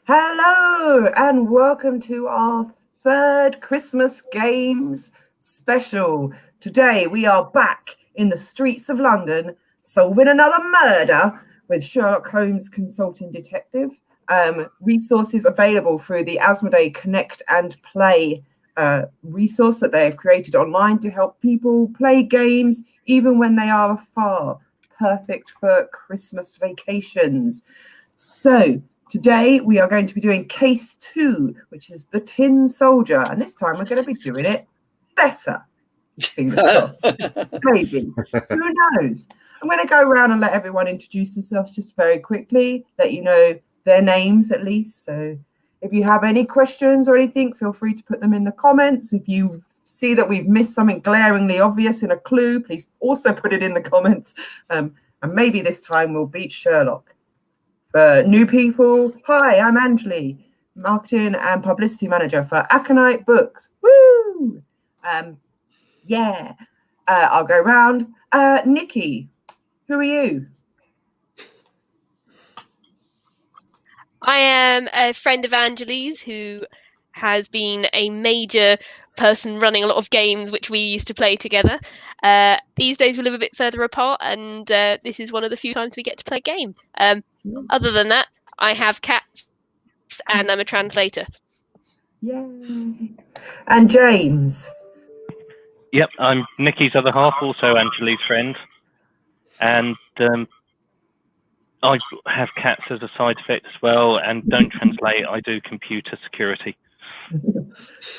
Hello and welcome to our third Christmas Games special. Today we are back in the streets of London solving another murder with Sherlock Holmes Consulting Detective. Resources available through the Asmodee Connect and Play resource that they have created online to help people play games even when they are afar. Perfect for Christmas vacations. So today we are going to be doing case 2, which is the Tin Soldier, and this time we're going to be doing it better. Fingers crossed. Maybe. Who knows? I'm going to go around and let everyone introduce themselves just very quickly, let you know their names at least. So if you have any questions or anything, feel free to put them in the comments. If you see that we've missed something glaringly obvious in a clue, please also put it in the comments. And maybe this time we'll beat Sherlock. For new people, hi, I'm Anjuli, Marketing and Publicity Manager for Aconyte Books. Woo! I'll go round. Nikki, who are you? I am a friend of Anjuli's who has been a major person running a lot of games which we used to play together. These days we live a bit further apart, and this is one of the few times we get to play a game. Other than that, I have cats and I'm a translator. Yay! And James. Yep, I'm Nikki's other half, also Anjali's friend. And I have cats as a side effect as well, and don't translate, I do computer security.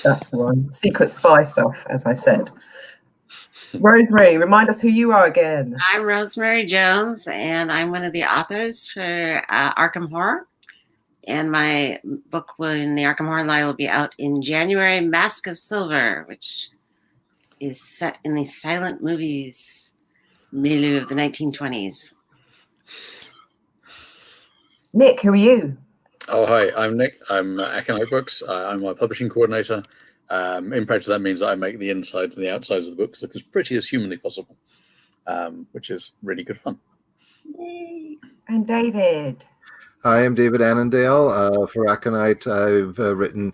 That's the one. Secret spy stuff, as I said. Rosemary, remind us who you are again. I'm Rosemary Jones, and I'm one of the authors for Arkham Horror. And my book in the Arkham Horror line will be out in January, Mask of Silver, which is set in the silent movies milieu of the 1920s. Nick, who are you? Oh, hi, I'm Nick. I'm Aconyte Books. I'm my publishing coordinator. In practice, that means that I make the insides and the outsides of the books look as pretty as humanly possible, which is really good fun. Yay. And David. Hi, I'm David Annandale. For Aconyte, I've written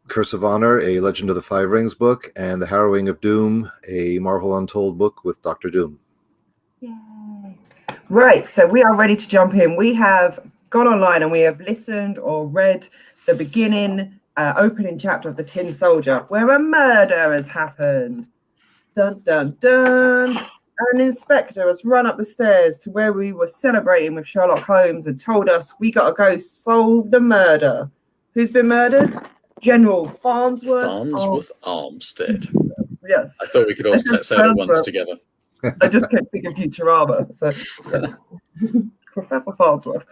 Curse of Honor, a Legend of the Five Rings book, and The Harrowing of Doom, a Marvel Untold book with Dr. Doom. Yay. Right, so we are ready to jump in. We have gone online and we have listened or read the beginning opening chapter of The Tin Soldier, where a murder has happened. Dun, dun, dun. An inspector has run up the stairs to where we were celebrating with Sherlock Holmes and told us we got to go solve the murder. Who's been murdered? General Farnsworth Armstead. Yes. I thought we could all say it at once together. I just kept thinking Futurama. So, Professor Farnsworth.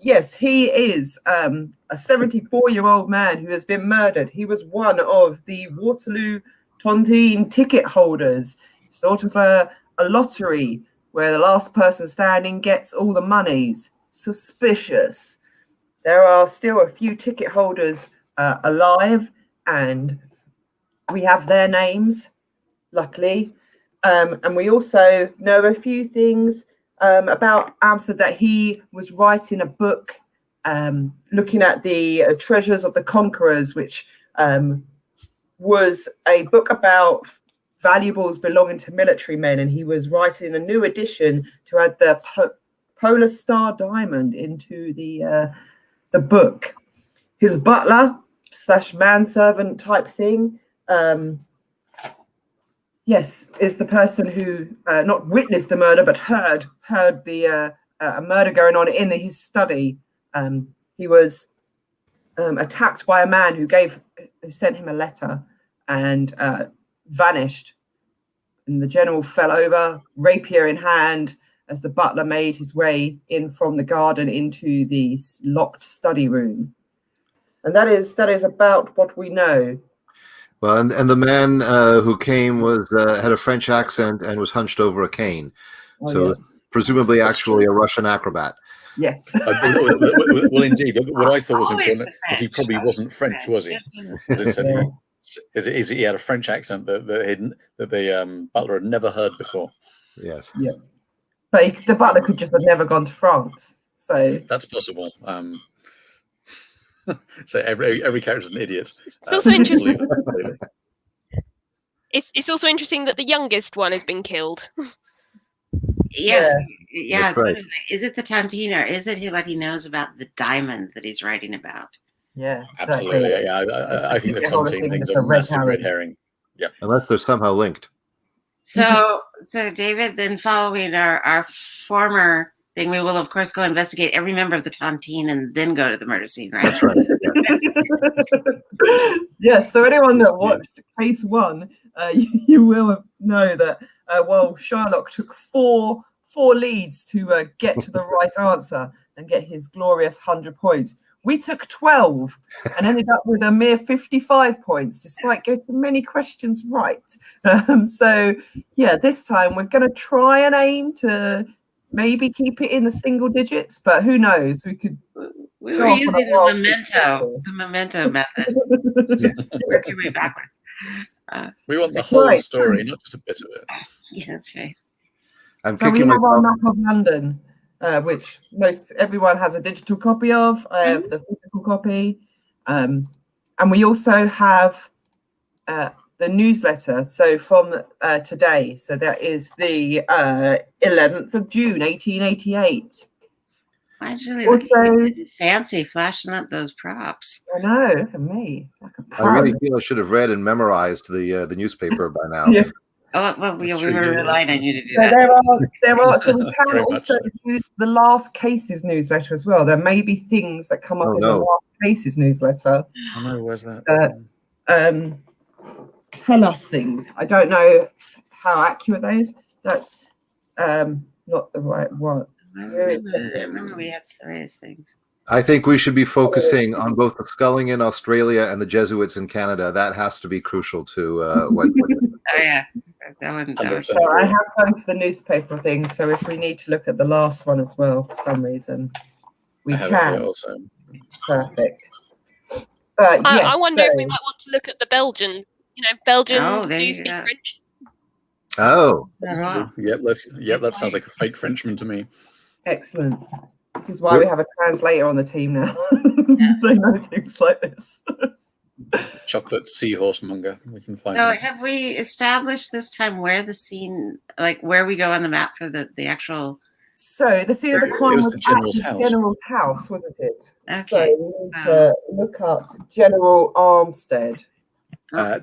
Yes, he is a 74-year-old man who has been murdered. He was one of the Waterloo Tontine ticket holders, sort of a lottery where the last person standing gets all the monies. Suspicious. There are still a few ticket holders alive, and we have their names, luckily. And we also know a few things about Amsterdam, that he was writing a book looking at the treasures of the conquerors, which was a book about valuables belonging to military men, and he was writing a new edition to add the Polar Star diamond into the book. His butler / manservant type thing, is the person who not witnessed the murder but heard the a murder going on in his study. He was attacked by a man who sent him a letter and vanished. And the general fell over, rapier in hand, as the butler made his way in from the garden into the locked study room. And that is about what we know. Well, and the man who came had a French accent and was hunched over a cane. Yes. Presumably actually a Russian acrobat. Yes. Well, indeed. What I thought was important is he probably wasn't French, was he? As it said, he had a French accent that the butler had never heard before. Yes. Yeah. But the butler could just have never gone to France. So that's possible. So every character's an idiot. It's also interesting. Completely. It's also interesting that the youngest one has been killed. Yes, yeah. That's right. Totally. Is it the tontine, or is it what he knows about the diamond that he's writing about? Yeah, Absolutely. exactly. Yeah, I think the The whole tontine thing thing's is a a red massive red herring. Yeah. Unless they're somehow linked. So David, then following our former thing, we will of course go investigate every member of the tontine and then go to the murder scene, right? That's right. Yes, so anyone that watched case 1, you will know that while Sherlock took four leads to get to the right answer and get his glorious 100 points, we took 12 and ended up with a mere 55 points despite getting many questions right. So yeah, this time we're going to try and aim to maybe keep it in the single digits, but who knows? We could. We were using the memento method. Work your way backwards. We want the whole story, not just a bit of it. Yeah, that's right. So we have our map of London, which everyone has a digital copy of. I have the physical copy, and we also have the newsletter. So from today, so that is the 11th of June, 1888. Anjuli, looking fancy, flashing up those props. I know, look at me, like a pro. I really feel I should have read and memorized the newspaper by now. Yeah. Oh, well, we were relying on you to do So that. there are. So we can also use the last cases newsletter as well. There may be things that come up in the last cases newsletter. Oh no, where's that? Tell us things. I don't know how accurate that is. That's not the right one. I remember we had serious things. I think we should be focusing on both the sculling in Australia and the Jesuits in Canada. That has to be crucial to what. Oh yeah, that one. So I have both the newspaper things. So if we need to look at the last one as well for some reason, we can. Also. Perfect. I wonder if we might want to look at the Belgian. Belgians do speak French. Oh. Yep, that sounds like a fake Frenchman to me. Excellent. This is why we have a translator on the team now. They know things like this. Chocolate seahorse monger. We can find. So have we established this time where the scene, like where we go on the map for the actual? So the scene of the crime was the General's at house. the General's house, wasn't it? Okay. So we need to look up General Armstead.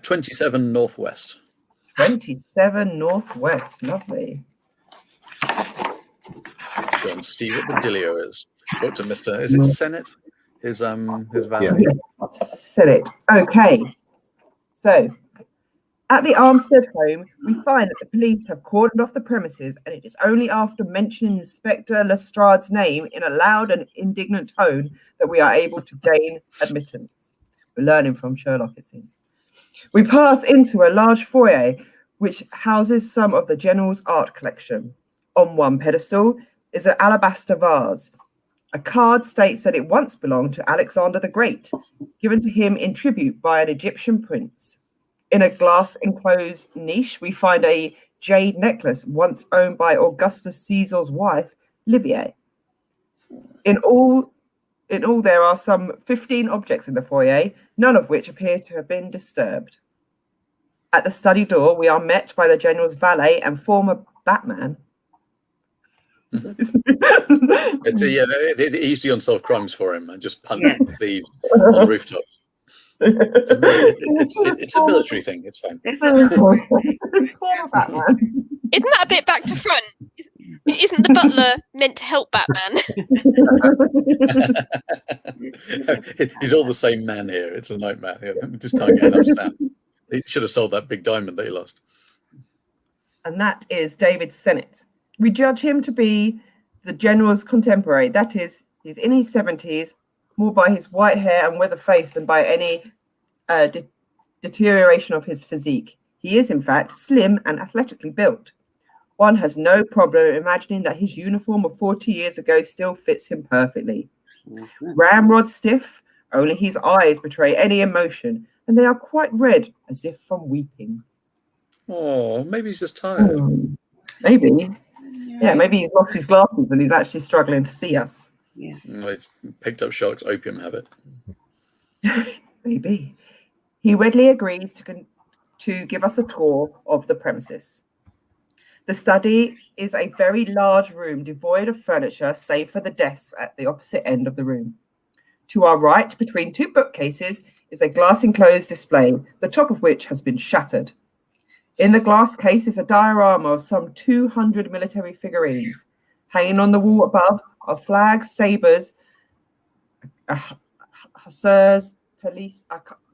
27 Northwest. 27 Northwest. Lovely. Let's go and see what the dealio is. Talk to Mr. Is it Senate? His valet. Yeah. Senate. Okay. So at the Armstead home, we find that the police have cordoned off the premises, and it is only after mentioning Inspector Lestrade's name in a loud and indignant tone that we are able to gain admittance. We're learning from Sherlock, it seems. We pass into a large foyer which houses some of the General's art collection. On one pedestal is an alabaster vase. A card states that it once belonged to Alexander the Great, given to him in tribute by an Egyptian prince. In a glass-enclosed niche, we find a jade necklace once owned by Augustus Caesar's wife, Livia. In all, there are some 15 objects in the foyer, none of which appear to have been disturbed. At the study door, we are met by the General's valet and former Batman. It's they used to unsolved crimes for him and just punch thieves on rooftops. It's a military thing. It's fine. Former Batman. Isn't that a bit back to front? Isn't the butler meant to help Batman? He's all the same man here. It's a nightmare. We just can't get enough staff. He should have sold that big diamond that he lost. And that is David Sennett. We judge him to be the General's contemporary. That is, he's in his 70s, more by his white hair and weather face than by any deterioration of his physique. He is, in fact, slim and athletically built. One has no problem imagining that his uniform of 40 years ago still fits him perfectly. Ramrod stiff, only his eyes betray any emotion, and they are quite red, as if from weeping. Oh, maybe he's just tired. Maybe. Yeah, maybe he's lost his glasses and he's actually struggling to see us. Yeah. Well, he's picked up Sherlock's opium habit. Maybe. He readily agrees to give us a tour of the premises. The study is a very large room devoid of furniture, save for the desks at the opposite end of the room. To our right, between two bookcases, is a glass-enclosed display, the top of which has been shattered. In the glass case is a diorama of some 200 military figurines. Hanging on the wall above are flags, sabres, hussars, police.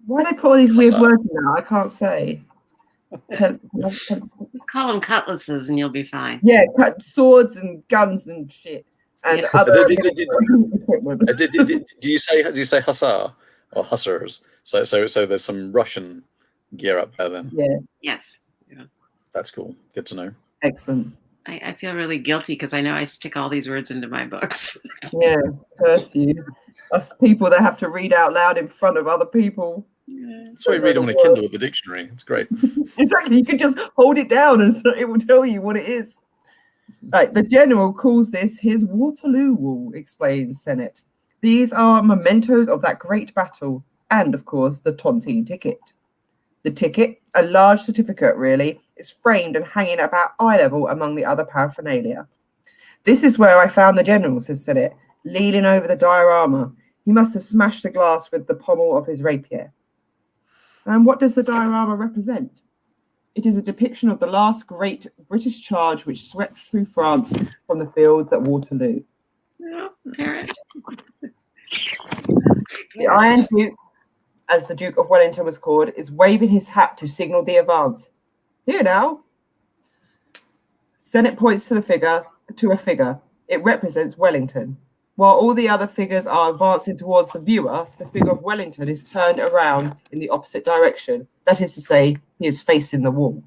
Why do they put all these weird words in there? I can't say. Just call them cutlasses and you'll be fine. Yeah, swords and guns and shit. And other equipment. Do you say hussar or hussars? So there's some Russian gear up there then. Yeah. Yes. Yeah. That's cool. Good to know. Excellent. I feel really guilty because I know I stick all these words into my books. Yeah, curse you. Us people that have to read out loud in front of other people. That's why you read them on a Kindle with the dictionary. It's great. Exactly. You can just hold it down and it will tell you what it is. Right, the general calls this his Waterloo Wall, explains Sennett. These are mementos of that great battle and, of course, the tontine ticket. The ticket, a large certificate really, is framed and hanging at about eye level among the other paraphernalia. This is where I found the general, says Sennett, leaning over the diorama. He must have smashed the glass with the pommel of his rapier. And what does the diorama represent? It is a depiction of the last great British charge which swept through France from the fields at Waterloo. No, parrot. The Iron Duke, as the Duke of Wellington was called, is waving his hat to signal the advance. Here now. Sennett points to a figure. It represents Wellington. While all the other figures are advancing towards the viewer, the figure of Wellington is turned around in the opposite direction. That is to say, he is facing the wall.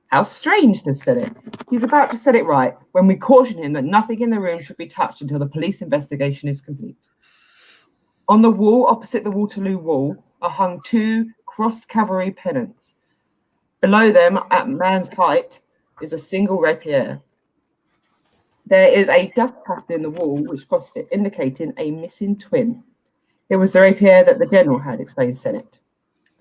How strange, says Sennett. He's about to set it right when we caution him that nothing in the room should be touched until the police investigation is complete. On the wall opposite the Waterloo Wall are hung two crossed cavalry pennants. Below them, at man's height, is a single rapier. There is a dust pattern in the wall which crosses it, indicating a missing twin. It was the rapier that the general had, explains Sennett.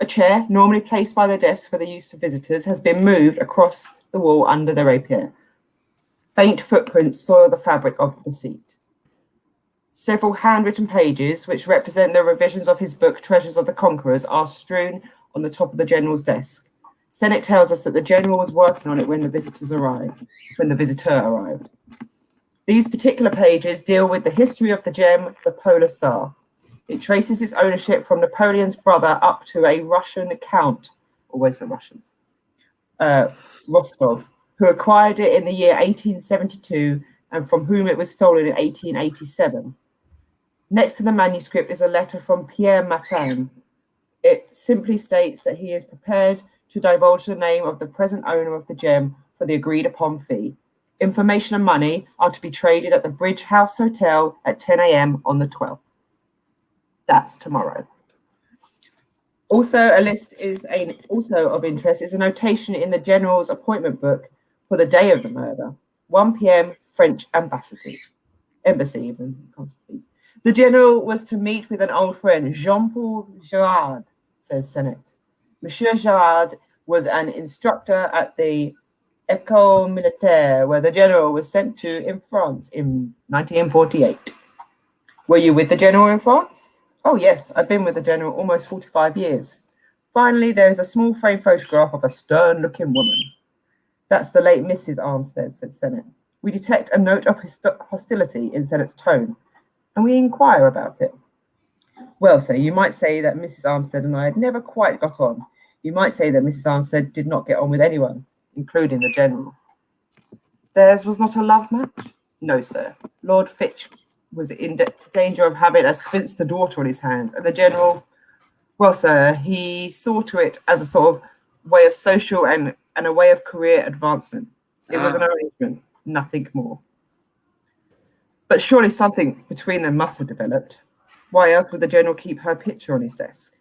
A chair, normally placed by the desk for the use of visitors, has been moved across the wall under the rapier. Faint footprints soil the fabric of the seat. Several handwritten pages, which represent the revisions of his book Treasures of the Conquerors, are strewn on the top of the general's desk. Sennett tells us that the general was working on it when the visitor arrived. These particular pages deal with the history of the gem, the Polar Star. It traces its ownership from Napoleon's brother up to a Russian count, always the Russians, Rostov, who acquired it in the year 1872 and from whom it was stolen in 1887. Next to the manuscript is a letter from Pierre Matin. It simply states that he is prepared to divulge the name of the present owner of the gem for the agreed upon fee. Information and money are to be traded at the Bridge House Hotel at 10 a.m. on the 12th. That's tomorrow. Also, also of interest is a notation in the general's appointment book for the day of the murder, 1 p.m. French embassy. The general was to meet with an old friend, Jean-Paul Girard, says Sennett. Monsieur Girard was an instructor at the École Militaire, where the general was sent to in France in 1948. Were you with the general in France? Oh, yes, I've been with the general almost 45 years. Finally, there is a small frame photograph of a stern-looking woman. That's the late Mrs. Armstead, said Sennett. We detect a note of hostility in Sennett's tone, and we inquire about it. Well, sir, you might say that Mrs. Armstead and I had never quite got on. You might say that Mrs. Armstead did not get on with anyone, including the general. Theirs was not a love match? No, sir. Lord Fitch was in danger of having a spinster daughter on his hands, and the general, well, sir, he saw to it as a sort of way of social and a way of career advancement. It was an arrangement, nothing more. But surely something between them must have developed. Why else would the general keep her picture on his desk?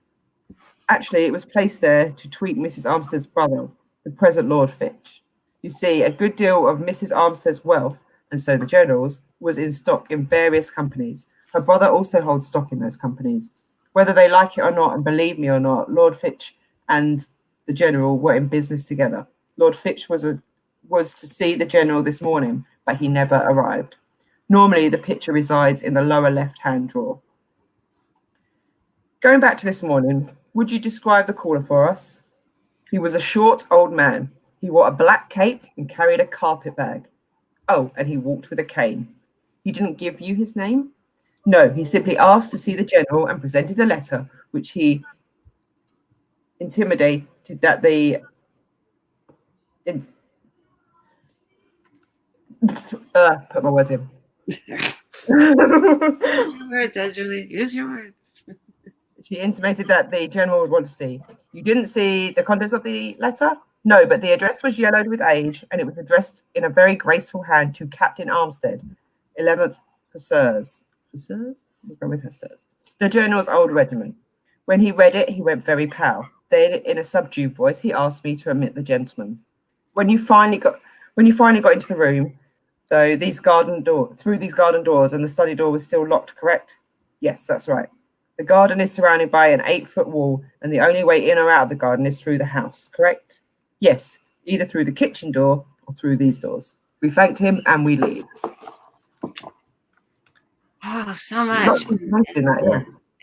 Actually, it was placed there to tweak Mrs. Armstead's brother, the present Lord Fitch. You see, a good deal of Mrs. Armstead's wealth, and so the general's, was in stock in various companies. Her brother also holds stock in those companies. Whether they like it or not, and believe me or not, Lord Fitch and the General were in business together. Lord Fitch was to see the General this morning, but he never arrived. Normally, the picture resides in the lower left-hand drawer. Going back to this morning, would you describe the caller for us? He was a short old man. He wore a black cape and carried a carpet bag. Oh, and he walked with a cane. He didn't give you his name? No, he simply asked to see the General and presented a letter, which he intimidated that the... put my words in. Use your words, Anjuli. Use your words. She intimated that the General would want to see. You didn't see the contents of the letter? No, but the address was yellowed with age, and it was addressed in a very graceful hand to Captain Armstead, 11th Hussars. Hussars? We'll go with Hussars. The General's old regiment. When he read it, he went very pale. Then, in a subdued voice, he asked me to admit the gentleman. When you finally got into the room, though, through these garden doors, and the study door was still locked, correct? Yes, that's right. The garden is surrounded by an 8-foot wall, and the only way in or out of the garden is through the house, correct? Yes, either through the kitchen door or through these doors. We thanked him and we leave. Oh, so much.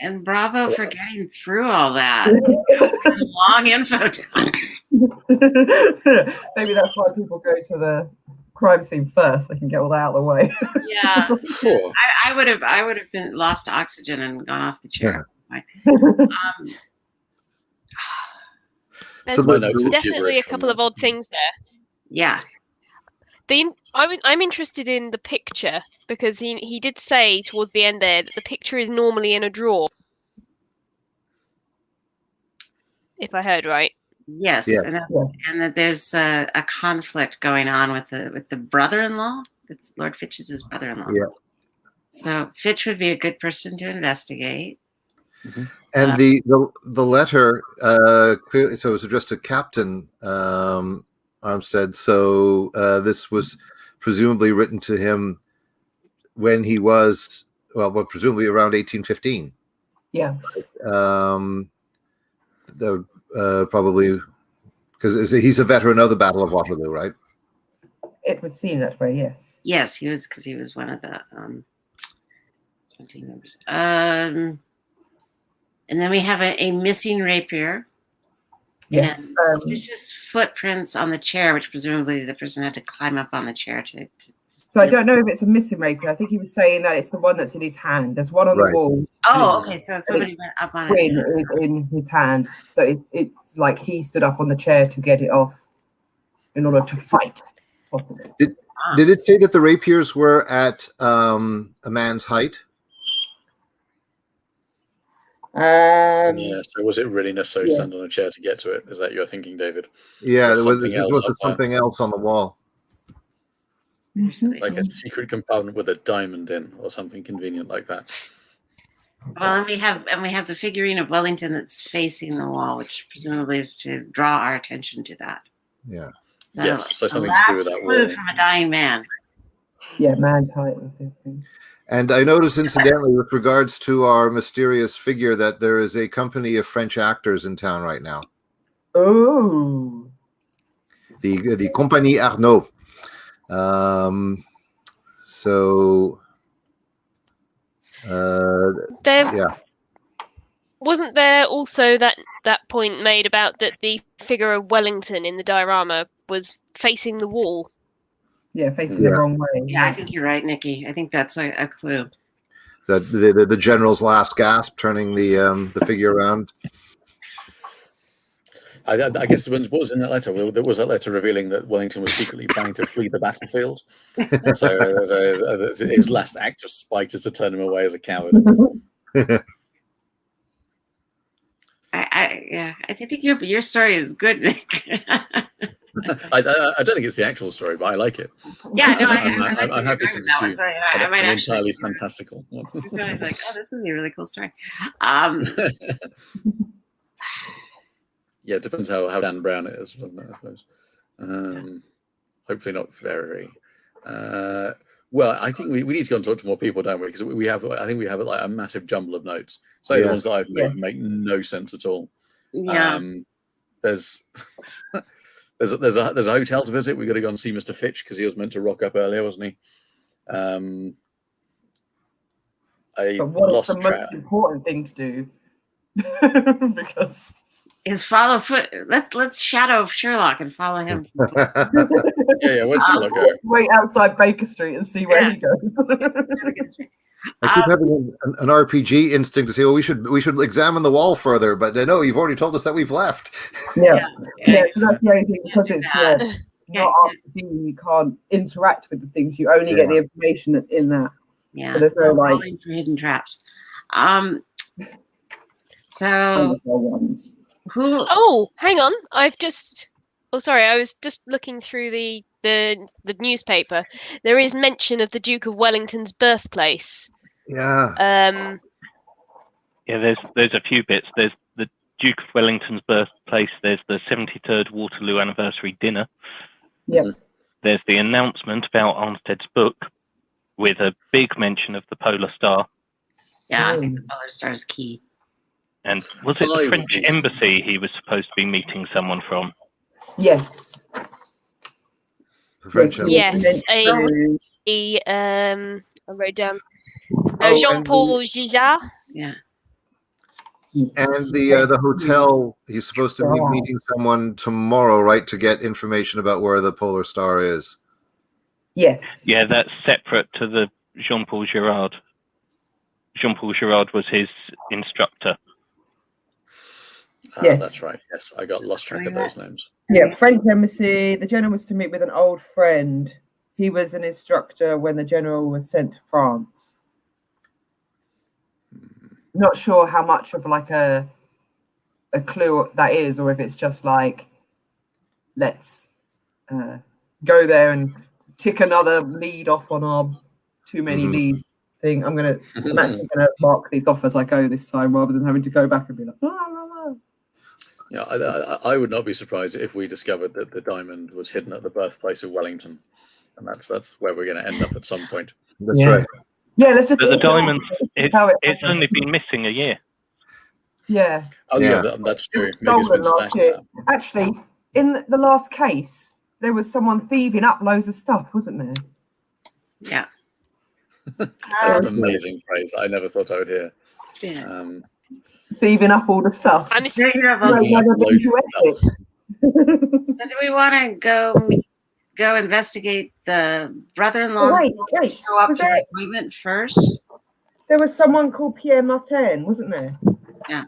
And bravo for getting through all that. It's been a long info time. Maybe that's why people go to the crime scene first. They can get all that out of the way. Yeah. Cool. I would have been lost oxygen and gone off the chair. There's my notes are definitely gibberish a from couple that. of odd things there. Yeah. I'm interested in the picture because he did say towards the end there that the picture is normally in a drawer. If I heard right. Yes, Yeah. and that there's a conflict going on with the brother-in-law. It's Lord Fitch's brother-in-law. Yeah. So Fitch would be a good person to investigate. Mm-hmm. And the letter clearly, so it was addressed to Captain Armstead. So this was presumably written to him when he was presumably around 1815. Yeah. Probably because he's a veteran of the Battle of Waterloo, right? It would seem that way, yes. Yes, he was one of the 20 members. And then we have a missing rapier. Yeah. And suspicious footprints on the chair, which presumably the person had to climb up on the chair to. So I don't know if it's a missing rapier. I think he was saying that it's the one that's in his hand. There's one on the wall. Oh, okay. So somebody went up on it. Is in his hand. So it's like he stood up on the chair to get it off in order to fight. Possibly. Did it say that the rapiers were at a man's height? Yeah, so was it really necessary to stand on a chair to get to it? Is that you're thinking, David? Yeah, there was something something else on the wall. Like a secret compartment with a diamond in, or something convenient like that. Well, and we have the figurine of Wellington that's facing the wall, which presumably is to draw our attention to that. Yeah. Yes, so something to do with that clue wall. from a dying man. Yeah, man's height was the thing. And I noticed, incidentally, with regards to our mysterious figure, that there is a company of French actors in town right now. Oh. The Compagnie Arnaud. Wasn't there also that point made about that the figure of Wellington in the diorama was facing the wall? Yeah, facing the wrong way. Yeah, I think you're right, Nikki. I think that's a clue. That the general's last gasp, turning the figure around. I guess what was in that letter? There was that letter revealing that Wellington was secretly planning to flee the battlefield. So his last act of spite is to turn him away as a coward. I think your story is good, Nick. I don't think it's the actual story, but I like it. Yeah, no, I'm happy to pursue an entirely fantastical. It's like, oh, this is a really cool story. Yeah, it depends how Dan Brown it is, doesn't it? I suppose. Hopefully not very. Well, I think we need to go and talk to more people, don't we? Because I think we have like a massive jumble of notes. So the ones that I've made make no sense at all. Yeah. There's there's a hotel to visit. We've got to go and see Mr. Fitch because he was meant to rock up earlier, wasn't he? But what's the most important thing to do? Because is follow foot. Let's shadow Sherlock and follow him. yeah. Where's Sherlock go? Wait outside Baker Street and see where he goes. I keep having an RPG instinct to say, "Oh, we should examine the wall further," but no, you've already told us that we've left. Yeah. So that's the only thing, because it's not RPG. You can't interact with the things. You only get the information that's in that. Yeah. So there's no like for hidden traps. So who? Oh, hang on. Sorry. I was just looking through the newspaper. There is mention of the Duke of Wellington's birthplace. Yeah. Yeah, there's a few bits. There's the Duke of Wellington's birthplace. There's the 73rd Waterloo anniversary dinner. Yeah. There's the announcement about Armstead's book, with a big mention of the Polar Star. Yeah, I think the Polar Star is key. And was it the French embassy he was supposed to be meeting someone from? Yes. French yes. I wrote down Jean-Paul Gigard. Yeah. And the hotel, he's supposed to be meeting someone tomorrow, right, to get information about where the Polar Star is. Yes. Yeah, that's separate to the Jean-Paul Girard. Jean-Paul Girard was his instructor. Yes. That's right. Yes, I got lost track of those names. Yeah, French embassy. The general was to meet with an old friend. He was an instructor when the general was sent to France. Not sure how much of like a clue that is, or if it's just like, let's go there and tick another lead off on our too many leads thing. I'm actually gonna mark these off as I go this time, rather than having to go back and be like, Yeah, I would not be surprised if we discovered that the diamond was hidden at the birthplace of Wellington, and that's where we're going to end up at some point. That's right. Yeah, let's just. But the diamond, it's only been missing a year. Yeah. Oh yeah, that's true. Maybe it's been stashed there. Actually, in the last case, there was someone thieving up loads of stuff, wasn't there? Yeah. That's an amazing phrase. I never thought I would hear. Yeah. Thieving up all the stuff. I'm So do we want to go investigate the brother-in-law? Wait. Show up to the appointment first. There was someone called Pierre Martin, wasn't there? Yeah.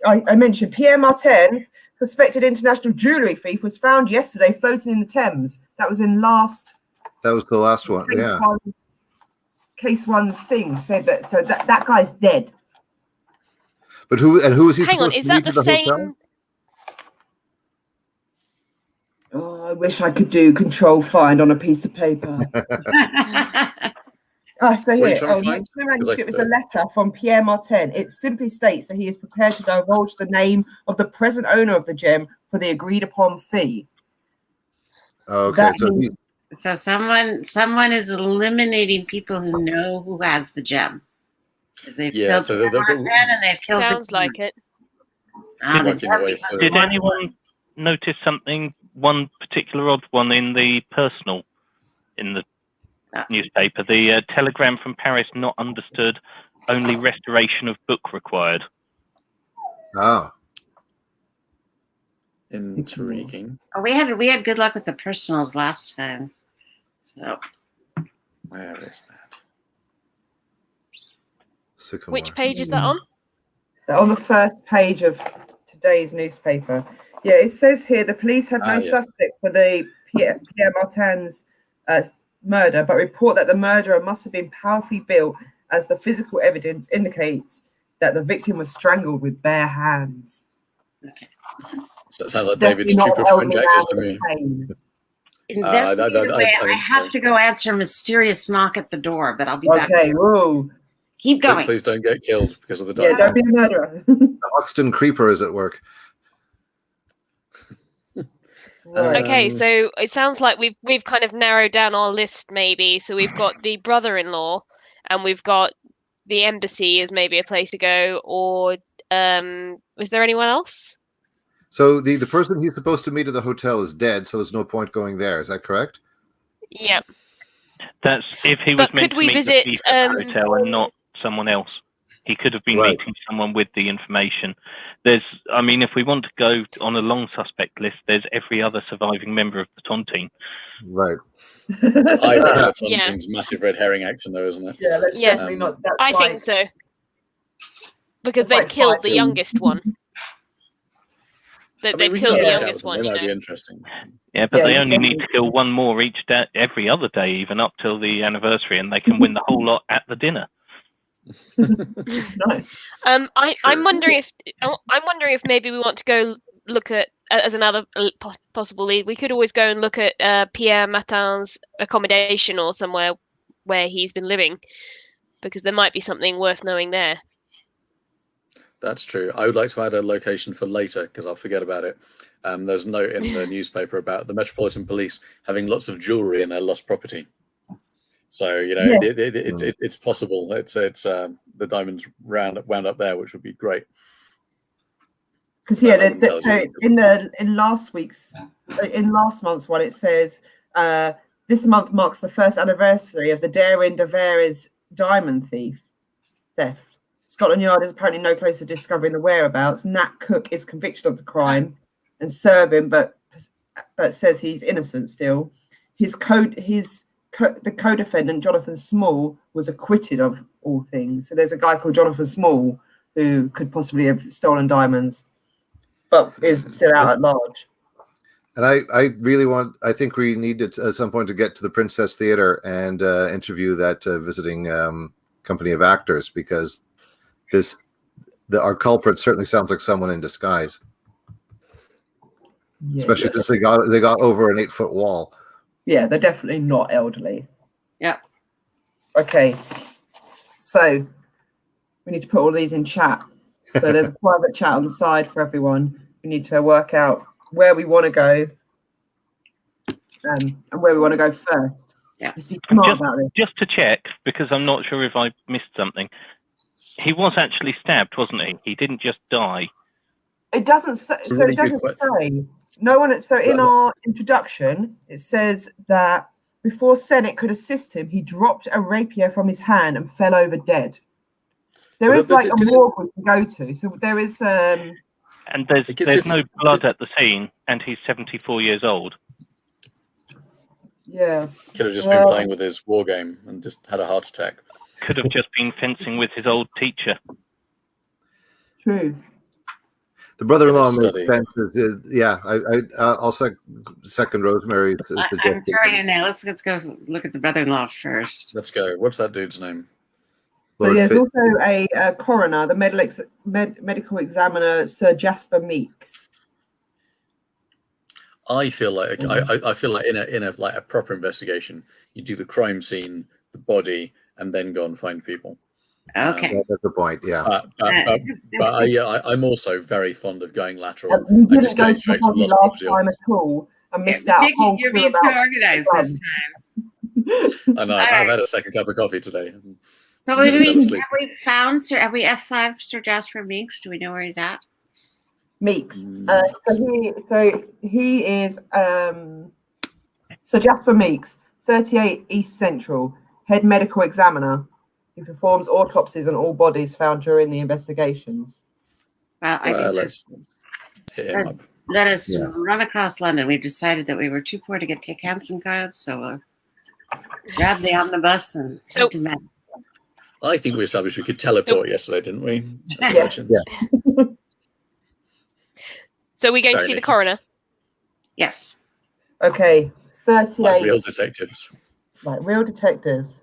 I mentioned Pierre Martin, suspected international jewellery thief, was found yesterday floating in the Thames. That was in last. That was the last one. Yeah. Case one's thing said that. So that guy's dead. But who is he? Hang on, is that the same? Hotel? Oh, I wish I could do control find on a piece of paper. So here, it was a letter from Pierre Martin. It simply states that he is prepared to divulge the name of the present owner of the gem for the agreed upon fee. Okay, so someone is eliminating people who know who has the gem. They've sounds like it. Did anyone notice something? One particular odd one in the personal, in the newspaper, the telegram from Paris not understood. Only restoration of book required. Ah, intriguing. Oh, we had good luck with the personals last time. So where is that? Sycamore. Which page is that on? On the first page of today's newspaper. Yeah, it says here the police have no suspect for the Pierre Martin's murder, but report that the murderer must have been powerfully built, as the physical evidence indicates that the victim was strangled with bare hands. Okay. So it sounds like David's stupid French accent to me. Investigate away. I have to go answer a mysterious knock at the door, but I'll be back. Okay, whoa. Keep going. Please don't get killed because of the diamond. Yeah, don't be a murderer. The Hoxton Creeper is at work. Right. Okay, so it sounds like we've kind of narrowed down our list maybe. So we've got the brother-in-law, and we've got the embassy as maybe a place to go, or was there anyone else? So the person he's supposed to meet at the hotel is dead, so there's no point going there. Is that correct? Yep. That's if he was But meant could to we meet visit, the thief at the hotel and not someone else. He could have been Right. meeting someone with the information. I mean, if we want to go on a long suspect list, there's every other surviving member of the Tontine. Right. I reckon the Yeah. Tontine's massive red herring acting, though, isn't it? Yeah, let's Yeah. definitely not. That's I like, think so. Because It's they've like killed the fighters. youngest one. I mean, They've we killed can the have a chat youngest with one, them. That you might be know. interesting. Yeah, but Yeah, they you only need definitely- to kill one more each day, every other day, even up till the anniversary, and they can win the whole lot at the dinner. Nice. I'm Sure. wondering if maybe we want to go look at as another possible lead. We could always go and look at Pierre Matin's accommodation or somewhere where he's been living, because there might be something worth knowing there. That's true. I would like to add a location for later because I'll forget about it. There's a note in the newspaper about the Metropolitan Police having lots of jewellery in their lost property. So Yeah. it's possible. It's the diamonds wound up there, which would be great. Because But that wouldn't tell us so anything. in last month's one, it says this month marks the first anniversary of the Darien de Veres diamond theft. Scotland Yard is apparently no closer to discovering the whereabouts. Nat Cook is convicted of the crime and serving, but says he's innocent still. The co-defendant Jonathan Small was acquitted of all things. So there's a guy called Jonathan Small who could possibly have stolen diamonds, but is still out at large. And I think we need to, at some point, to get to the Princess Theatre and interview that visiting company of actors, because our culprit certainly sounds like someone in disguise, especially since they got over an 8-foot wall. Yeah, they're definitely not elderly. Yeah. Okay, so we need to put all these in chat. So there's a private chat on the side for everyone. We need to work out where we want to go and where we want to go first. Yeah. Let's be smart about this. Just to check, because I'm not sure if I missed something. He was actually stabbed, wasn't he? He didn't just die. It doesn't say. It's a So really it good doesn't question. say. No one. So in our introduction, it says that before Sennett could assist him, he dropped a rapier from his hand and fell over dead. There is like a morgue we can go to. So there is. And It gives there's us- no blood at the scene, and he's 74 years old. Yes. Could have just been playing with his war game and just had a heart attack. Could have just been fencing with his old teacher. True. The brother-in-law Study. makes sense. Yeah, I'll second Rosemary's I'm suggestion. throwing in there. Let's go look at the brother-in-law first. Let's go. What's that dude's name? So Lord there's Fit- also a coroner, the medical examiner, Sir Jasper Meeks. I feel like I feel like in a like a proper investigation, you do the crime scene, the body, and then go and find people. Okay. Yeah, that's the point. Yeah. But I'm also very fond of going lateral. You and didn't just go getting to the straight to the body lost last property. time at all and missed out. Vicky, you're being so organized this time. I know. All I've right. had a second cup of coffee today. So I'm gonna go to sleep. have we F5 Sir Jasper Meeks? Do we know where he's at? Meeks. So he is Sir Jasper Meeks, 38 East Central, head medical examiner. He performs autopsies on all bodies found during the investigations. Well, I think Let's hit him up. let us Yeah. run across London. We've decided that we were too poor to take Hampson cabs, so we'll grab the omnibus and So- head to Met. I think we established we could teleport yesterday, didn't we? As Yeah. mentioned. Yeah. So we're going to Sorry, see the Nikki. coroner. Yes. Okay, 38. Like real detectives. Like real detectives.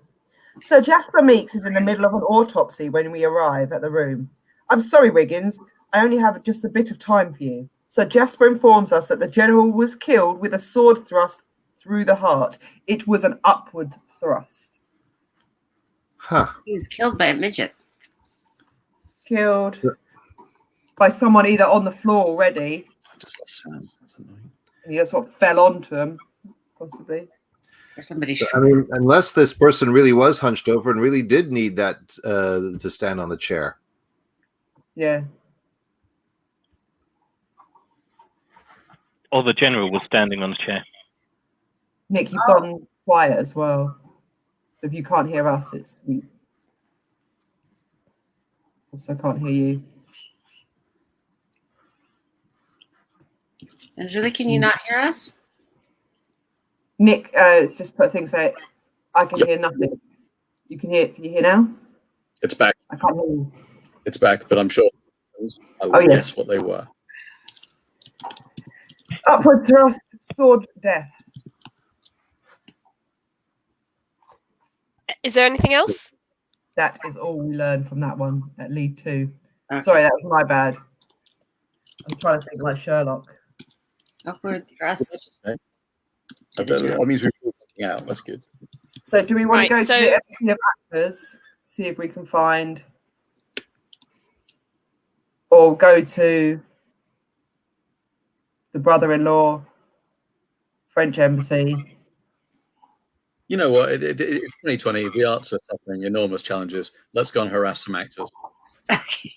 So Jasper Meeks is in the middle of an autopsy when we arrive at the room. I'm sorry, Wiggins. I only have just a bit of time for you. So Jasper informs us that the general was killed with a sword thrust through the heart. It was an upward thrust. Huh. He was killed by a midget. Killed by someone either on the floor already. I just lost sound. That's annoying. He just sort of fell onto him, possibly. Or somebody. I mean, unless this person really was hunched over and really did need that to stand on the chair. Yeah. Or the general was standing on the chair. Nick, you've gone quiet as well. So if you can't hear us, we also can't hear you. Anjuli, can you not hear us? Nick, it's just put things out. I can Yep. hear nothing. Can you hear now? It's back. I can't hear you. It's back, but I'm sure I will Oh, yes. guess what they were. Upward thrust, sword, death. Is there anything else? That is all we learned from that one at lead 2. Okay. Sorry, that was my bad. I'm trying to think like Sherlock. Upward thrust. Okay. That means we're looking out. That's good. So do we want Right, to go so- to the epitome of actors, see if we can find, or go to the brother-in-law, French embassy? You know what? It's 2020. The arts are suffering enormous challenges. Let's go and harass some actors. Okay.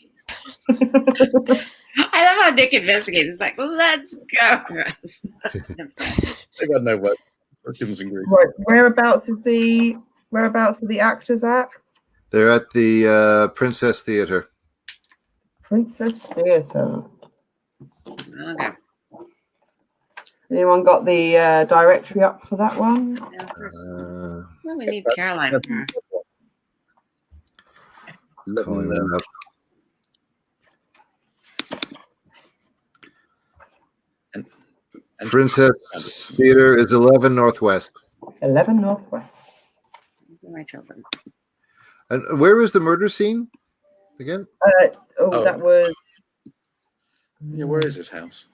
I love how Nick investigates. It's like, let's go. They got no work. Let's give them some grief. Right, whereabouts are the actors at? They're at the Princess Theatre. Princess Theatre. Okay. Anyone got the directory up for that one? Yeah, of course. Uh, Well, we need Caroline. for- calling that up. And Princess Theatre is 11 Northwest. 11 Northwest. My children. And where was the murder scene again? Oh. That was yeah, where is his house?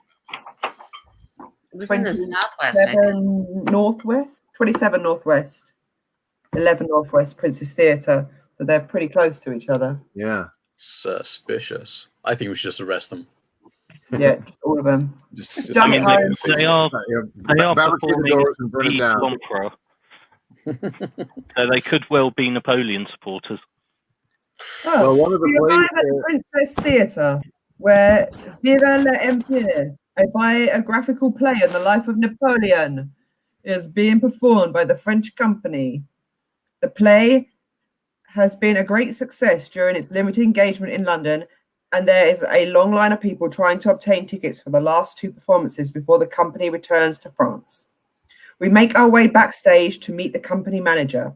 It was in the southwest. I think. 27 Northwest. 27 Northwest. 11 Northwest Princess Theatre. So they're pretty close to each other. Yeah. Suspicious. I think we should just arrest them. Yeah, just all of them. Just Damn make it, a Ryan. decision. They are Barricade the performing doors and burn it the down. Emperor. So they could well be Napoleon supporters. Oh, Well, one of the we arrive plays, at the Princess Theatre, where Viva l'Empire, a biographical play on the life of Napoleon, is being performed by the French company. The play has been a great success during its limited engagement in London, and there is a long line of people trying to obtain tickets for the last 2 performances before the company returns to France. We make our way backstage to meet the company manager,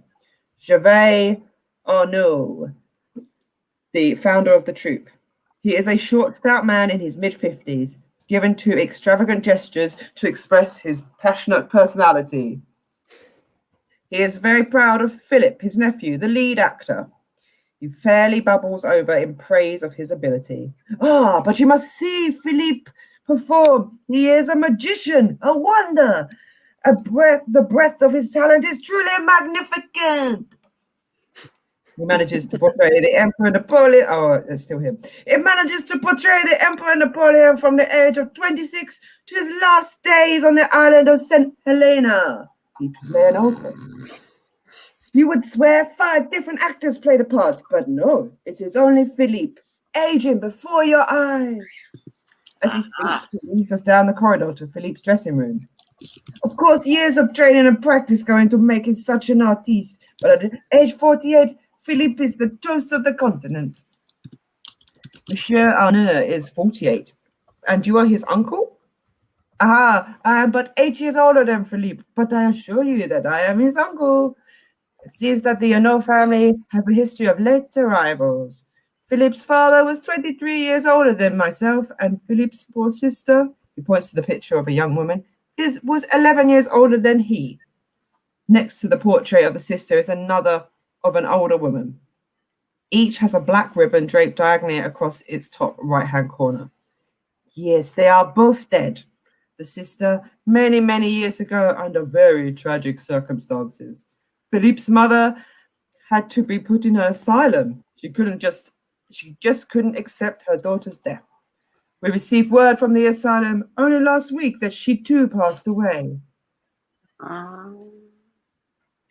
Gervais Arnault, the founder of the troupe. He is a short, stout man in his mid-50s, given to extravagant gestures to express his passionate personality. He is very proud of Philip, his nephew, the lead actor. He fairly bubbles over in praise of his ability. Ah, but you must see Philippe perform. He is a magician, a wonder. The breadth of his talent is truly magnificent. He manages to portray the Emperor Napoleon. Oh, it's still him. He manages to portray the Emperor Napoleon from the age of 26 to his last days on the island of St. Helena. He could play an opera. You would swear 5 different actors played the part, but no, it is only Philippe, aging before your eyes. As he speaks, he leads us down the corridor to Philippe's dressing room. Of course, years of training and practice go into making such an artiste, but at age 48, Philippe is the toast of the continent. Monsieur Arnault is 48, and you are his uncle? Ah, I am but 8 years older than Philippe, but I assure you that I am his uncle. It seems that the Arnault family have a history of late arrivals. Philippe's father was 23 years older than myself, and Philippe's poor sister, he points to the picture of a young woman, was 11 years older than he. Next to the portrait of the sister is another of an older woman. Each has a black ribbon draped diagonally across its top right-hand corner. Yes, they are both dead. The sister, many, many years ago, under very tragic circumstances. Philippe's mother had to be put in an asylum. She just couldn't accept her daughter's death. We received word from the asylum only last week that she too passed away.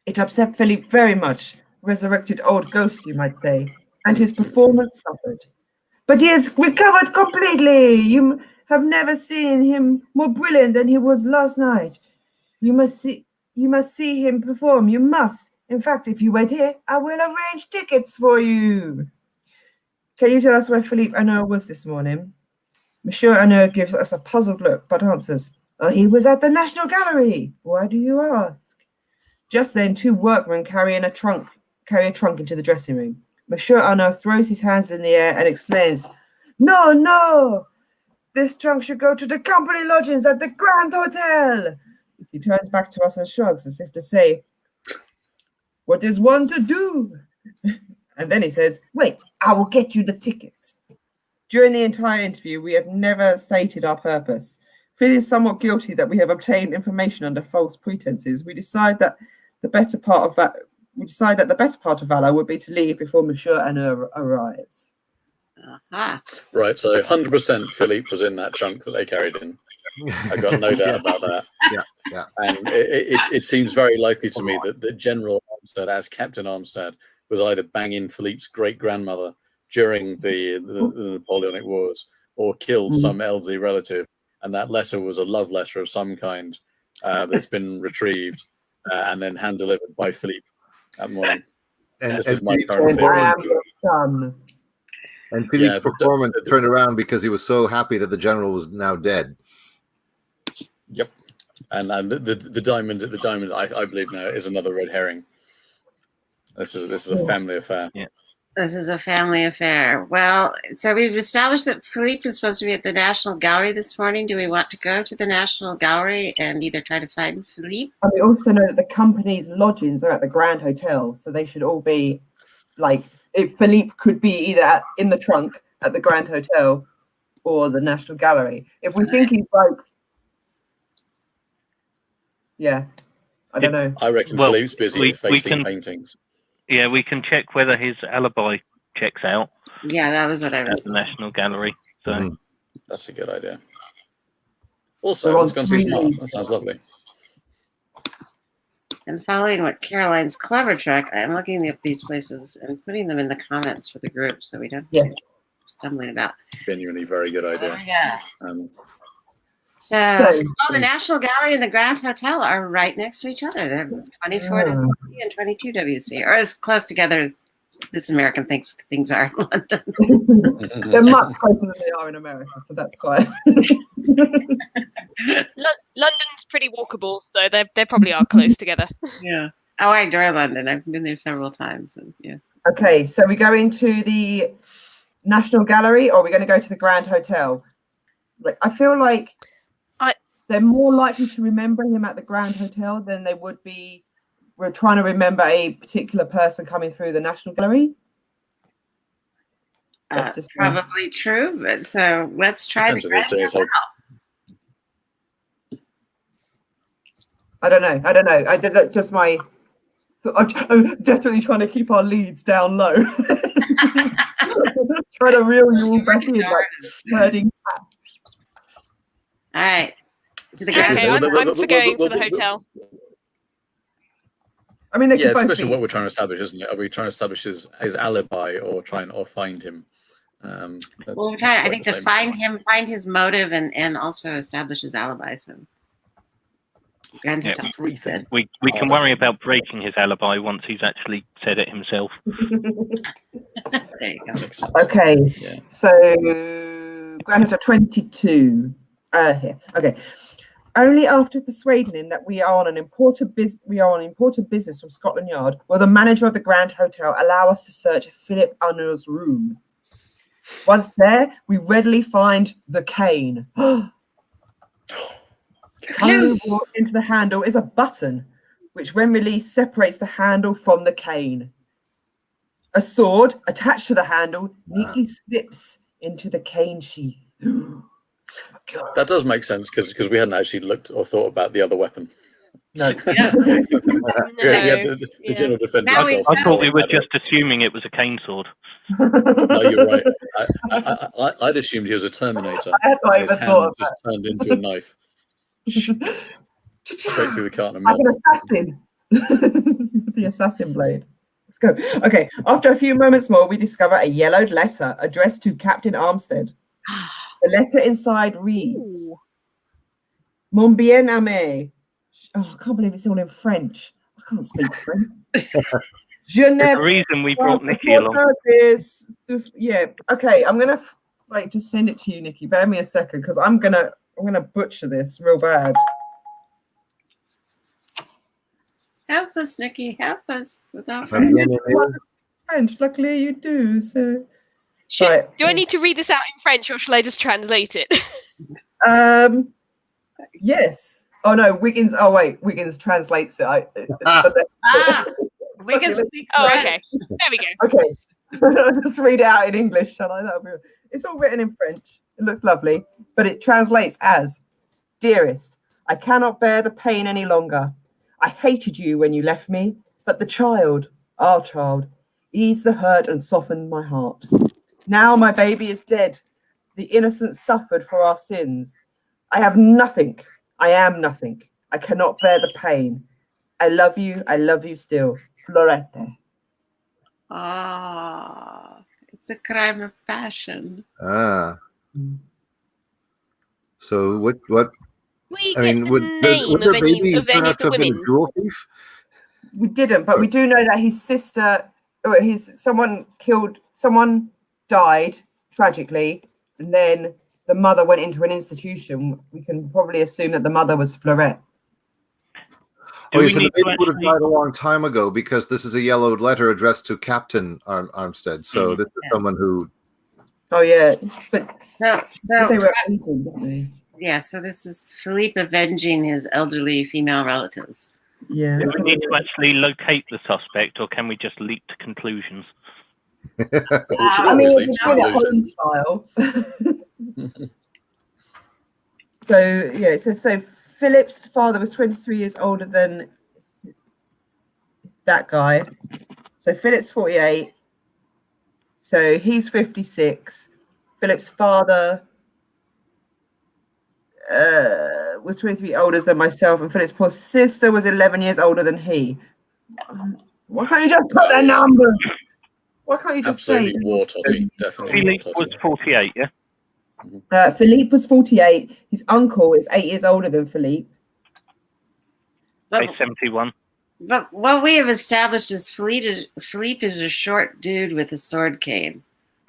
It upset Philippe very much. Resurrected old ghost, you might say, and his performance suffered. But he has recovered completely. You have never seen him more brilliant than he was last night. You must see him perform. You must. In fact, if you wait here, I will arrange tickets for you. Can you tell us where Philippe Annandale was this morning? Monsieur Annandale gives us a puzzled look, but answers, "Oh, he was at the National Gallery." Why do you ask? Just then, two workmen carry a trunk into the dressing room. Monsieur Annandale throws his hands in the air and exclaims, "No, no! This trunk should go to the company lodgings at the Grand Hotel." He turns back to us and shrugs as if to say, "What is one to do?" And then he says, "Wait, I will get you the tickets." During the entire interview, we have never stated our purpose. Feeling somewhat guilty that we have obtained information under false pretenses, we decide that the better part of valor would be to leave before Monsieur Annandale arrives. Right, so 100% Philippe was in that trunk that they carried in. I've got no doubt about that. Yeah. And it seems very likely to me that General Armstead, as Captain Armstead, was either banging Philippe's great-grandmother during the Napoleonic Wars or killed some elderly relative. And that letter was a love letter of some kind that's been retrieved and then hand-delivered by Philippe that morning. And this is my current theory. I am your son. And Philippe's performance turned around because he was so happy that the general was now dead. Yep. And the diamond, I believe now is another red herring. This is a family affair. Yeah. This is a family affair. Well, so we've established that Philippe is supposed to be at the National Gallery this morning. Do we want to go to the National Gallery and either try to find Philippe? And we also know that the company's lodgings are at the Grand Hotel, so they should all be like, if Philippe could be either in the trunk at the Grand Hotel or the National Gallery. If we think he's like, I don't know. I reckon Philippe's busy facing paintings. Yeah, we can check whether his alibi checks out. Yeah, that was what I was at the National Gallery. So that's a good idea. Also, let's go and see Smart. That sounds lovely. And following what Caroline's clever trick, I'm looking up these places and putting them in the comments for the group so we don't get stumbling about. Genuinely very good idea. So the National Gallery and the Grand Hotel are right next to each other. They're 24 WC and 22 WC, or as close together as this American thinks things are in London. They're much closer than they are in America, so that's fine. London's pretty walkable, so they probably are close together. Yeah. Oh, I adore London. I've been there several times. And, yeah. Okay, so we go into the National Gallery, or we're going to go to the Grand Hotel. Like, I feel like they're more likely to remember him at the Grand Hotel than they would be. We're trying to remember a particular person coming through the National Gallery. That's just probably true, but so let's try the Grand Hotel. I don't know. I did that just my. I'm desperately trying to keep our leads down low. Trying to reel you all back in, like herding cats. All right. Okay, I'm for going for the hotel. I mean, they could both especially be. what we're trying to establish, isn't it? Are we trying to establish his alibi or find him? Well, we're trying. I think to find him, find his motive, and also establish his alibi. So, we can worry about breaking his alibi once he's actually said it himself. There you go. Okay, so Grand Hotel 22 here. Okay. Only after persuading him that we are on important business from Scotland Yard will the manager of the Grand Hotel allow us to search Philippe Annandale's room. Once there, we readily find the cane. Into the handle is a button, which when released separates the handle from the cane. A sword attached to the handle neatly slips into the cane sheath. That does make sense because we hadn't actually looked or thought about the other weapon. No. Yeah. The general defends Now we- himself. I thought we were just assuming it was a cane sword. No, you're right. I'd assumed he was a Terminator. I had not And his even hand thought of just turned into a knife. Straight through the carton. Like an assassin. The assassin blade. Let's go. Okay. After a few moments more, we discover a yellowed letter addressed to Captain Armstead. The letter inside reads, Mon bien aimé. Oh, I can't believe it's all in French. I can't speak French. Je There's n'ai a reason we brought Nikki along. Yeah. Okay. I'm gonna just send it to you, Nikki. Bear me a second, because I'm gonna butcher this real bad. Help us, Nikki. Help us. Without French. Luckily, you do. So. Right. Do I need to read this out in French, or shall I just translate it? Yes. Oh no, Wiggins. Oh wait, Wiggins translates it. We can speak Oh, French. okay. There we go. Okay. I'll just read it out in English, shall I? It's all written in French. It looks lovely, but it translates as, Dearest, I cannot bear the pain any longer. I hated you when you left me, but the child, our child, eased the hurt and softened my heart. Now my baby is dead. The innocent suffered for our sins. I have nothing. I am nothing. I cannot bear the pain. I love you still. Florette. It's a crime of passion. So what? We I get mean, the would name their of any baby of turn any out of to the have been a women. jewel thief? We didn't, but we do know that his sister, someone died tragically, and then the mother went into an institution. We can probably assume that the mother was Florette. Oh, so the baby would have died a long time ago, because this is a yellowed letter addressed to Captain Armstead. So this is someone who. Oh yeah, but so they were anything, didn't they? yeah. So this is Philippe avenging his elderly female relatives. Yeah. Do we need to actually locate the suspect, or can we just leap to conclusions? We should I always mean, leave it's to kind of conclusion. home style. So yeah, it says so. Philip's father was 23 years older than that guy. So Philip's 48. So he's 56. Philip's father was 23 older than myself, and Philip's poor sister was 11 years older than he. Why can't you just put their numbers? Why can't you just Absolutely say? war totty. Definitely war Philippe totty. was 48, yeah? Philippe was 48. His uncle is 8 years older than Philippe. But, Say 71. but what we have established is Philippe is a short dude with a sword cane.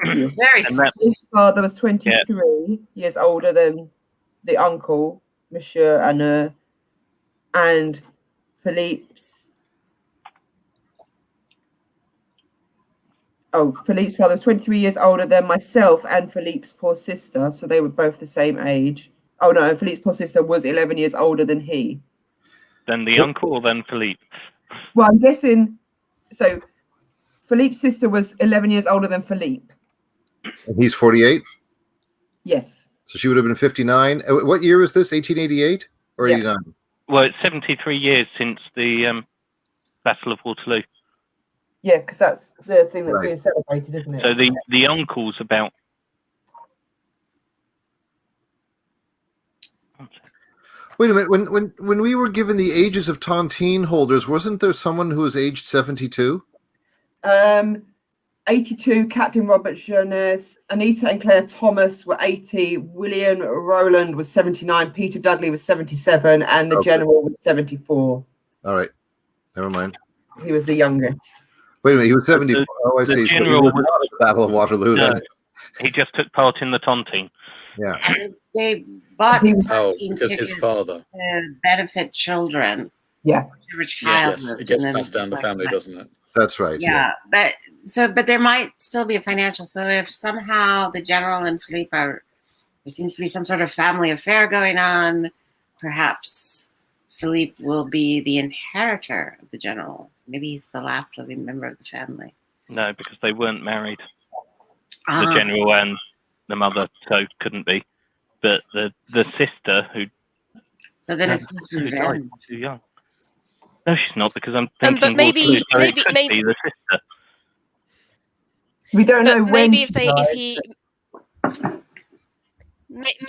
Very And that- His father was 23 years older than the uncle, Monsieur Anne, and Philippe's father was 23 years older than myself and Philippe's poor sister, so they were both the same age. Oh no, Philippe's poor sister was 11 years older than he. Then the uncle, or then Philippe? Well, I'm guessing, so Philippe's sister was 11 years older than Philippe. And he's 48. Yes. So she would have been 59. What year was this? 1888 or Yeah. 89? Well, it's 73 years since the Battle of Waterloo. Yeah, because that's the thing that's Right. being celebrated, isn't it? So the uncle's about... Wait a minute. When we were given the ages of tontine holders, wasn't there someone who was aged 72? 82, Captain Robert Jeunesse, Anita and Claire Thomas were 80, William Rowland was 79, Peter Dudley was 77, and the Okay. General was 74. All right. Never mind. He was the youngest. Wait a minute. He was 74. Oh, I the see. So he general was was- not at the Battle of Waterloo No, then. he just took part in the taunting. Yeah. And they bought He was- 13 because his tickets father. to benefit children. Yeah. Whichever child Yes, lived, it gets and then- passed down the family, doesn't it? That's right. Yeah, but there might still be a financial. So if somehow the General and Philippe there seems to be some sort of family affair going on, perhaps Philippe will be the inheritor of the General. Maybe he's the last living member of the family. No, because they weren't married. The Ah, general and the mother, so couldn't be. But the sister who so then it's his died revenge. too young. No, she's not, because I'm thinking. But maybe it could be the sister. We don't know when. Maybe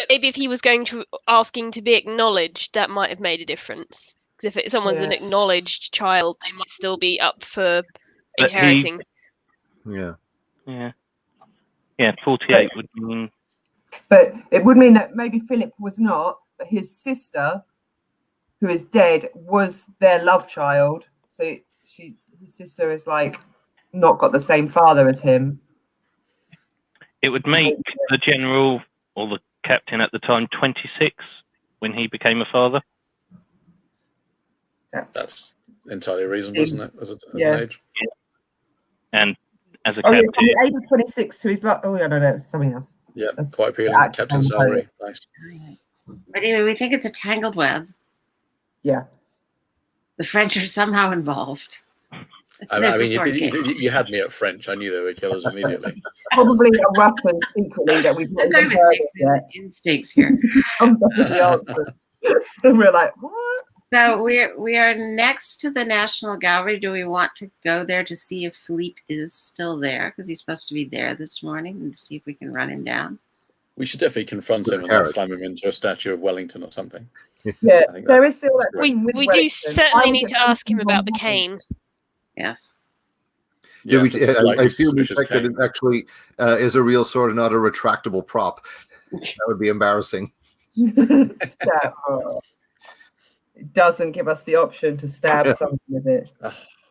maybe if he was going to asking to be acknowledged, that might have made a difference. Because if someone's an acknowledged child, they might still be up for inheriting. Yeah. 48 would mean. But it would mean that maybe Philip was not, but his sister, who is dead, was their love child. So his sister is like not got the same father as him. It would make the general or the captain at the time 26 when he became a father. That's entirely reasonable, isn't it? As an age. Yeah. And as a captain, from the age of 26 to his I don't know, something else. Yeah, quite appealing. Captain salary, nice. But anyway, we think it's a tangled web. Yeah. The French are somehow involved. I mean, you had me at French. I knew they were killers immediately. Probably a weapon secretly that we've not even heard of yet. Instincts here. We're like, what? So we are next to the National Gallery. Do we want to go there to see if Philippe is still there? Because he's supposed to be there this morning, and see if we can run him down. We should definitely confront him and slam him into a statue of Wellington or something. Yeah, there is still that. We do certainly need to ask him about the cane. Yes. Yeah, I feel we checked that it actually is a real sword and not a retractable prop. That would be embarrassing. Stab. It doesn't give us the option to stab something with it.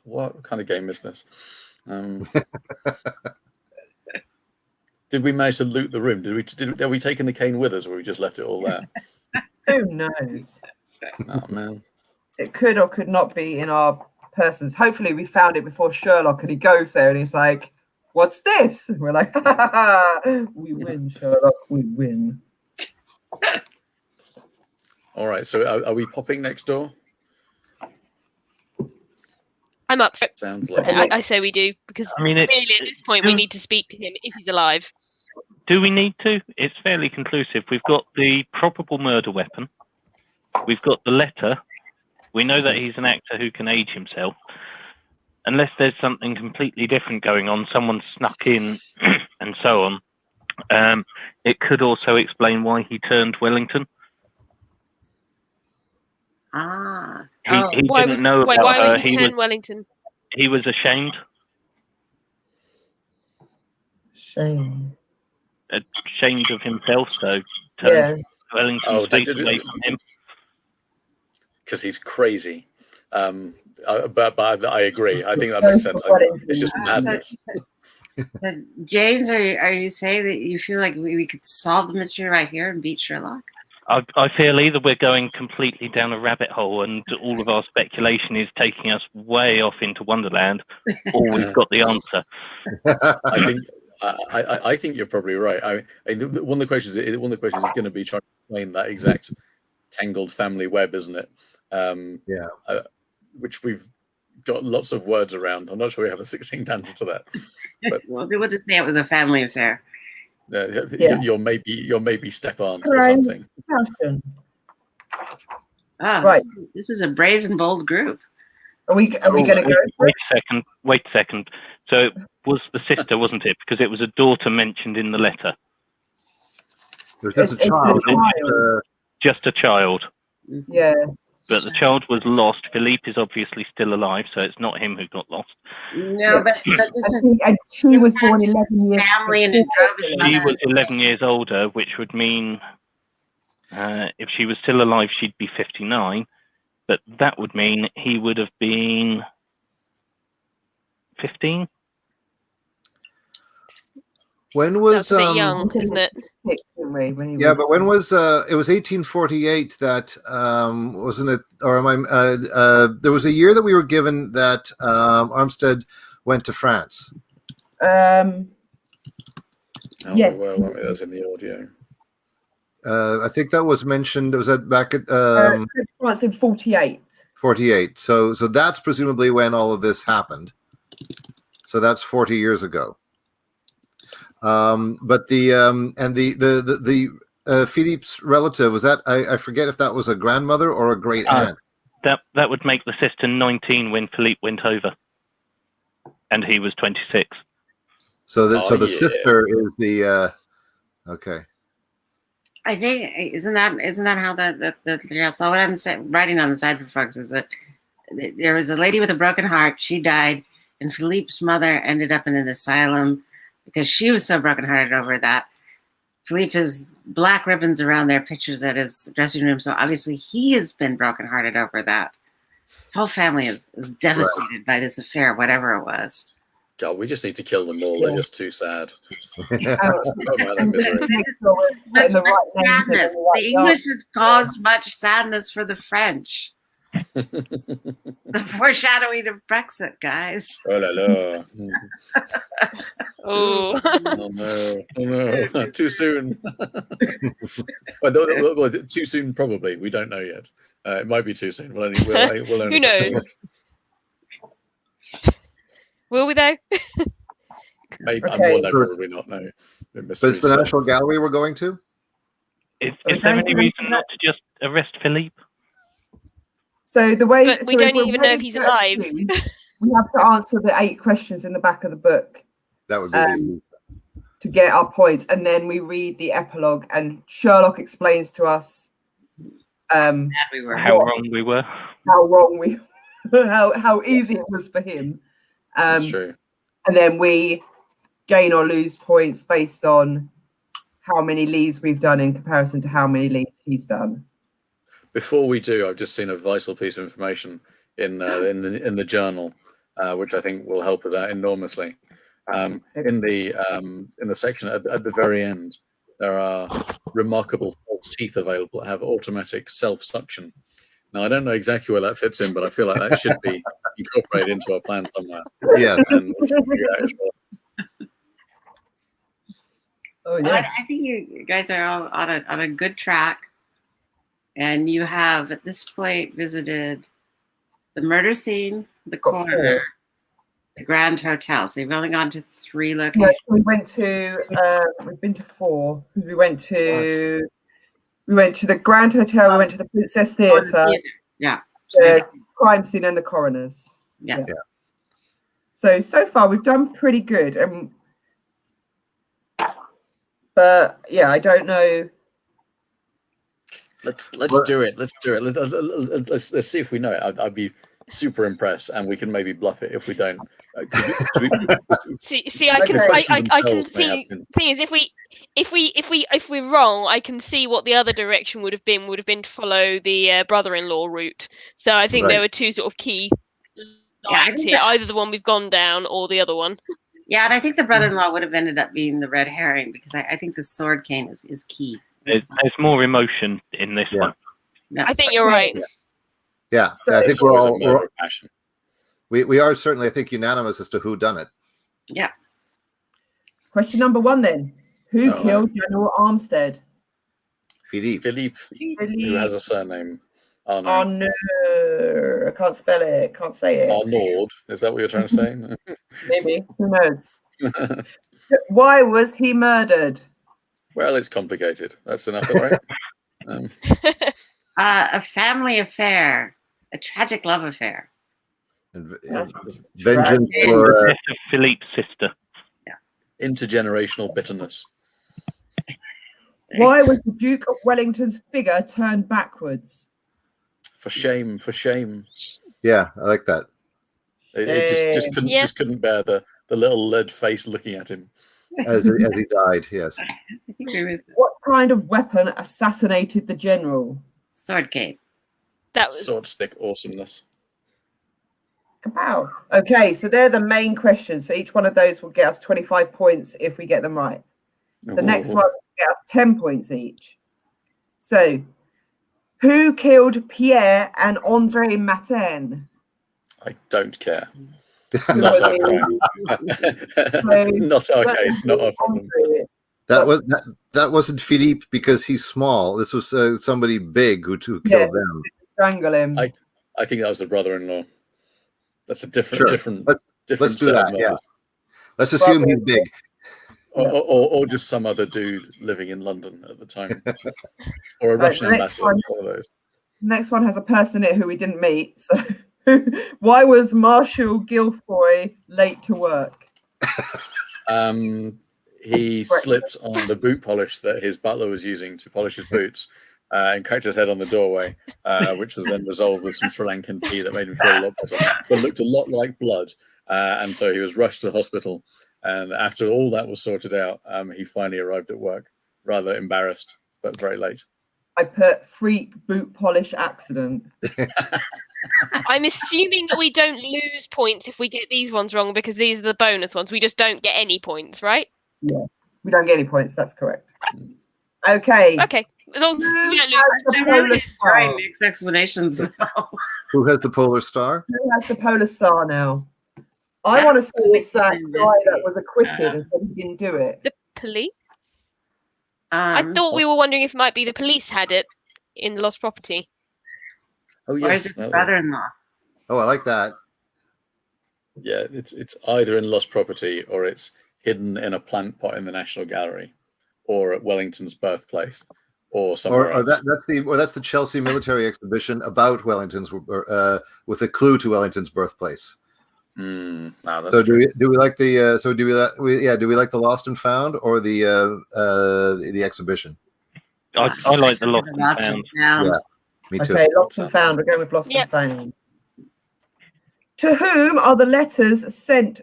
What kind of game is this? Did we manage to loot the room? Are we taking the cane with us, or we just left it all there? Who knows? Oh man! It could or could not be in our persons. Hopefully, we found it before Sherlock, and he goes there and he's like, "What's this?" And we're like, "Ha ha ha! We win, Sherlock. We win." All right. So, are we popping next door? I'm up for it. Sounds like I say we do, because really at this point we need to speak to him if he's alive. Do we need to? It's fairly conclusive. We've got the probable murder weapon. We've got the letter. We know that he's an actor who can age himself. Unless there's something completely different going on, someone snuck in and so on. It could also explain why he turned Wellington. He didn't know about why her. would he turn Wellington? He was ashamed. Ashamed of himself, so turned Wellington's face away from him. Because he's crazy. But I agree. I think that makes sense. It's just madness. So, James, are you saying that you feel like we could solve the mystery right here and beat Sherlock? I feel either we're going completely down a rabbit hole and all of our speculation is taking us way off into Wonderland, or we've got the answer. I think you're probably right. One of the questions is going to be trying to explain that exact tangled family web, isn't it? Which we've got lots of words around. I'm not sure we have a succinct answer to that. But well, we'll just say it was a family affair. You're maybe step aunt or something. Right. This is a brave and bold group. Are we going to go? Wait a second. So it was the sister, wasn't it? Because it was a daughter mentioned in the letter. There's just a child. Just a child. Yeah. But the child was lost. Philippe is obviously still alive, so it's not him who got lost. No, but this is. She was born 11 years. Family and she was 11 years older, which would mean if she was still alive, she'd be 59. But that would mean he would have been 15. When was That's a bit young, isn't it? But when was it was 1848 that wasn't it, or am I there was a year that we were given that Armstead went to France. Yes. Well, that was in the audio. I think that was mentioned. Was that back at France in 48. 48. So that's presumably when all of this happened. So that's 40 years ago. But the Philippe's relative, was that I forget if that was a grandmother or a great aunt. that would make the sister 19 when Philippe went over, and he was 26. So the sister is the okay. I think isn't that how the so what I'm writing on the side for folks is that there was a lady with a broken heart. She died, and Philippe's mother ended up in an asylum because she was so brokenhearted over that. Philippe has black ribbons around their pictures at his dressing room, so obviously he has been brokenhearted over that. Whole family is devastated by this affair, whatever it was. God, we just need to kill them all. They're just too sad. Much sadness. The English has caused much sadness for the French. The foreshadowing of Brexit, guys. Oh la la. Oh. Oh no. Too soon. Well, too soon, probably. We don't know yet. It might be too soon. We'll only Who knows? Will we though? Maybe. Okay. I'm more than probably not. No. So it's the National Gallery we're going to? Is there any reason not to just arrest Philippe? So the way, But we don't even know if he's alive. We have to answer the 8 questions in the back of the book That would be to get our points, and then we read the epilogue, and Sherlock explains to us How wrong we were. how wrong we, how easy it was for him. That's true. And then we gain or lose points based on how many leads we've done in comparison to how many leads he's done. Before we do, I've just seen a vital piece of information in the journal, which I think will help us out enormously. In the section at the very end, there are remarkable false teeth available that have automatic self-suction. Now, I don't know exactly where that fits in, but I feel like that should be incorporated into our plan somewhere. Yeah. And we'll figure it out as well. Oh Well, yes. I think you guys are all on a good track, and you have at this point visited the murder scene, the Got corner, 4. the Grand Hotel. So you've only gone to 3 No, locations. we went to we've been to 4. We went to the Grand Hotel, we went to the Princess Theatre, Yeah. the crime scene, and the coroners. Yeah. So far we've done pretty good. But yeah, I don't know. Let's do it. Let's do it. Let's see if we know it. I'd be super impressed, and we can maybe bluff it if we don't. See, I can see. Thing is, if we're wrong, I can see what the other direction would have been. Would have been to follow the brother-in-law route. So I think there were 2 sort of key lines here: either the one we've gone down or the other one. Yeah, and I think the brother-in-law would have ended up being the red herring because I think the sword cane is key. There's more emotion in this one. No. I think you're right. Yeah. So I think It's always a murder of passion. we are certainly, I think, unanimous as to who done it. Yeah. Question number 1 then. Who Oh, killed General Armstead? Philippe. Philippe, who has a surname. Arnaud. Arnaud. I can't spell it. Can't say it. Arnaud. Is that what you're trying to say? Maybe. Who knows? Why was he murdered? Well, it's complicated. That's enough, right? A family affair, a tragic love affair. And That's vengeance tragic. for Death of Philippe's sister. Intergenerational bitterness. Why was the Duke of Wellington's figure turned backwards? For shame, for shame. yeah, I like that. It just couldn't Yeah. just couldn't bear the little lead face looking at him. As he died, yes. I think there was What kind of weapon assassinated the general? sword cane. That was Sword stick awesomeness. Kapow. Okay, so they're the main questions. So each one of those will get us 25 points if we get them right. The next one will get us 10 points each. So, who killed Pierre and Andre Matin? I don't care. So, Not our crime. Not our case. Not our problem. That wasn't Philippe because he's small. This was somebody big who killed them. Strangle him. I think that was the brother-in-law. That's a different Sure. different Let's do set of that. Yeah. murders. Let's assume he's big. Or just some other dude living in London at the time, or a Russian the next ambassador. one. One of those. Next one has a person in it who we didn't meet. So, why was Marshall Guilfoy late to work? He slipped on the boot polish that his butler was using to polish his boots and cracked his head on the doorway, which was then resolved with some Sri Lankan tea that made him feel a lot better. But it looked a lot like blood, and so he was rushed to the hospital. And after all that was sorted out, he finally arrived at work, rather embarrassed, but very late. I put freak boot polish accident. I'm assuming that we don't lose points if we get these ones wrong because these are the bonus ones. We just don't get any points, right? Yeah, we don't get any points. That's correct. Okay. Okay. As long as we don't Who has lose. the polar star? Mixed explanations. though. Who has the polar star? Who has the polar star now? I want to say it's that guy that was acquitted and said he didn't do it. The police? I thought we were wondering if it might be the police had it in Lost Property. Oh Or yes, is it that was- brother-in-law? Oh, I like that. yeah. It's either in Lost Property or it's hidden in a plant pot in the National Gallery, or at Wellington's birthplace, or somewhere Or else. that's the Chelsea military exhibition about Wellington's with a clue to Wellington's birthplace. No, that's So true. do we like the do we like the Lost and Found or the exhibition? I like the Lost and Lost Found. Yeah. Me too. Okay, Lost and Found. We're going with Lost Yep. and Found. To whom are the letters sent?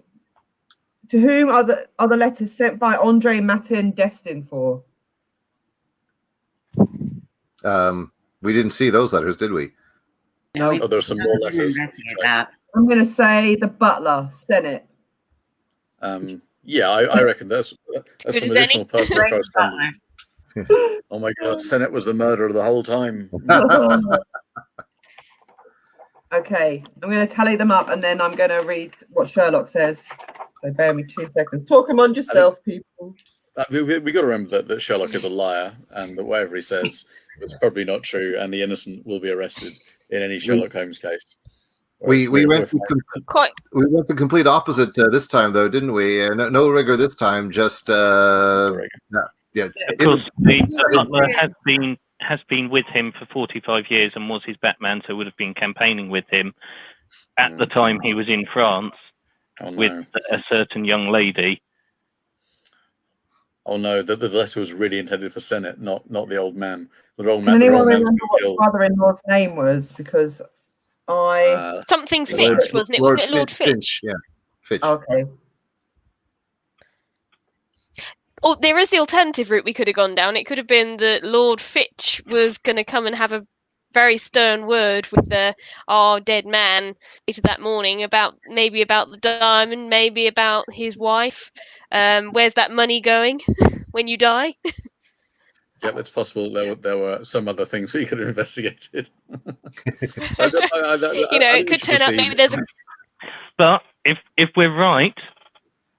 To whom are the letters sent by Andre Matin destined for? We didn't see those letters, did we? No. Oh, there's some more letters. Investigate that. I'm going to say the butler, Senate. Yeah, I reckon that's Good some as additional any. personal correspondence. Oh my God, Sennett was the murderer the whole time. Okay, I'm going to tally them up and then I'm going to read what Sherlock says. So bear me 2 seconds. Talk among yourself, people. We got to remember that Sherlock is a liar, and that whatever he says is probably not true, and the innocent will be arrested in any Sherlock Holmes case. We went Quite. the complete opposite this time, though, didn't we? No rigor this time. Just yeah. Because the butler has been with him for 45 years and was his Batman, so would have been campaigning with him at the time he was in France with a certain young lady. Oh no, the letter was really intended for Sennett, not the old man. The old Can man. anyone The old man's remember been what killed. father-in-law's name was? Because I... Something Fitch, wasn't it? Was it Lord Fitch? Yeah, Fitch. Okay. Oh, there is the alternative route we could have gone down. It could have been that Lord Fitch was going to come and have a very stern word with our dead man later that morning about the diamond, maybe about his wife. Where's that money going when you die? Yep, it's possible there were some other things we could have investigated. It could turn out maybe there's a... But if we're right,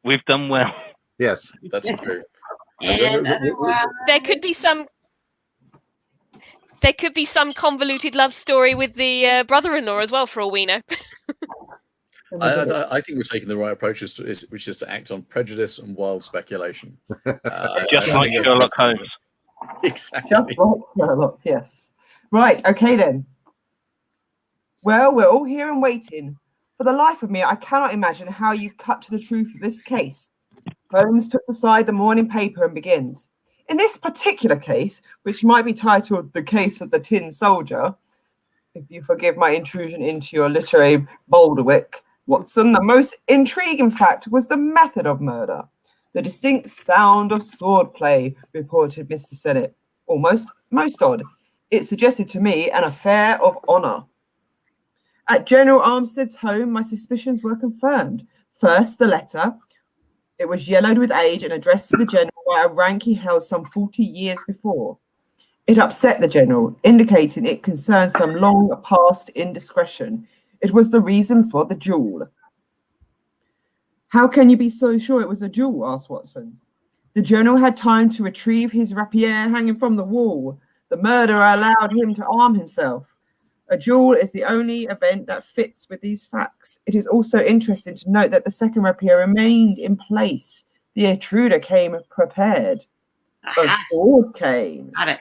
we've done well. Yes, that's true. There could be some convoluted love story with the brother-in-law as well, for all we know. I think we're taking the right approach, which is to act on prejudice and wild speculation. Just like Sherlock Holmes. Exactly. Just like Sherlock, yes. Right, okay then. Well, we're all here and waiting. For the life of me, I cannot imagine how you cut to the truth of this case. Holmes puts aside the morning paper and begins. In this particular case, which might be titled The Case of the Tin Soldier, if you forgive my intrusion into your literary Boulderwick, Watson, the most intriguing fact was the method of murder. The distinct sound of swordplay, reported Mr. Sennett. Most odd. It suggested to me an affair of honour. At General Armstead's home, my suspicions were confirmed. First, the letter. It was yellowed with age and addressed to the general by a rank he held some 40 years before. It upset the general, indicating it concerned some long past indiscretion. It was the reason for the duel. How can you be so sure it was a duel? Asked Watson. The general had time to retrieve his rapier hanging from the wall. The murderer allowed him to arm himself. A duel is the only event that fits with these facts. It is also interesting to note that the second rapier remained in place. The intruder came prepared. A sword came. Got it.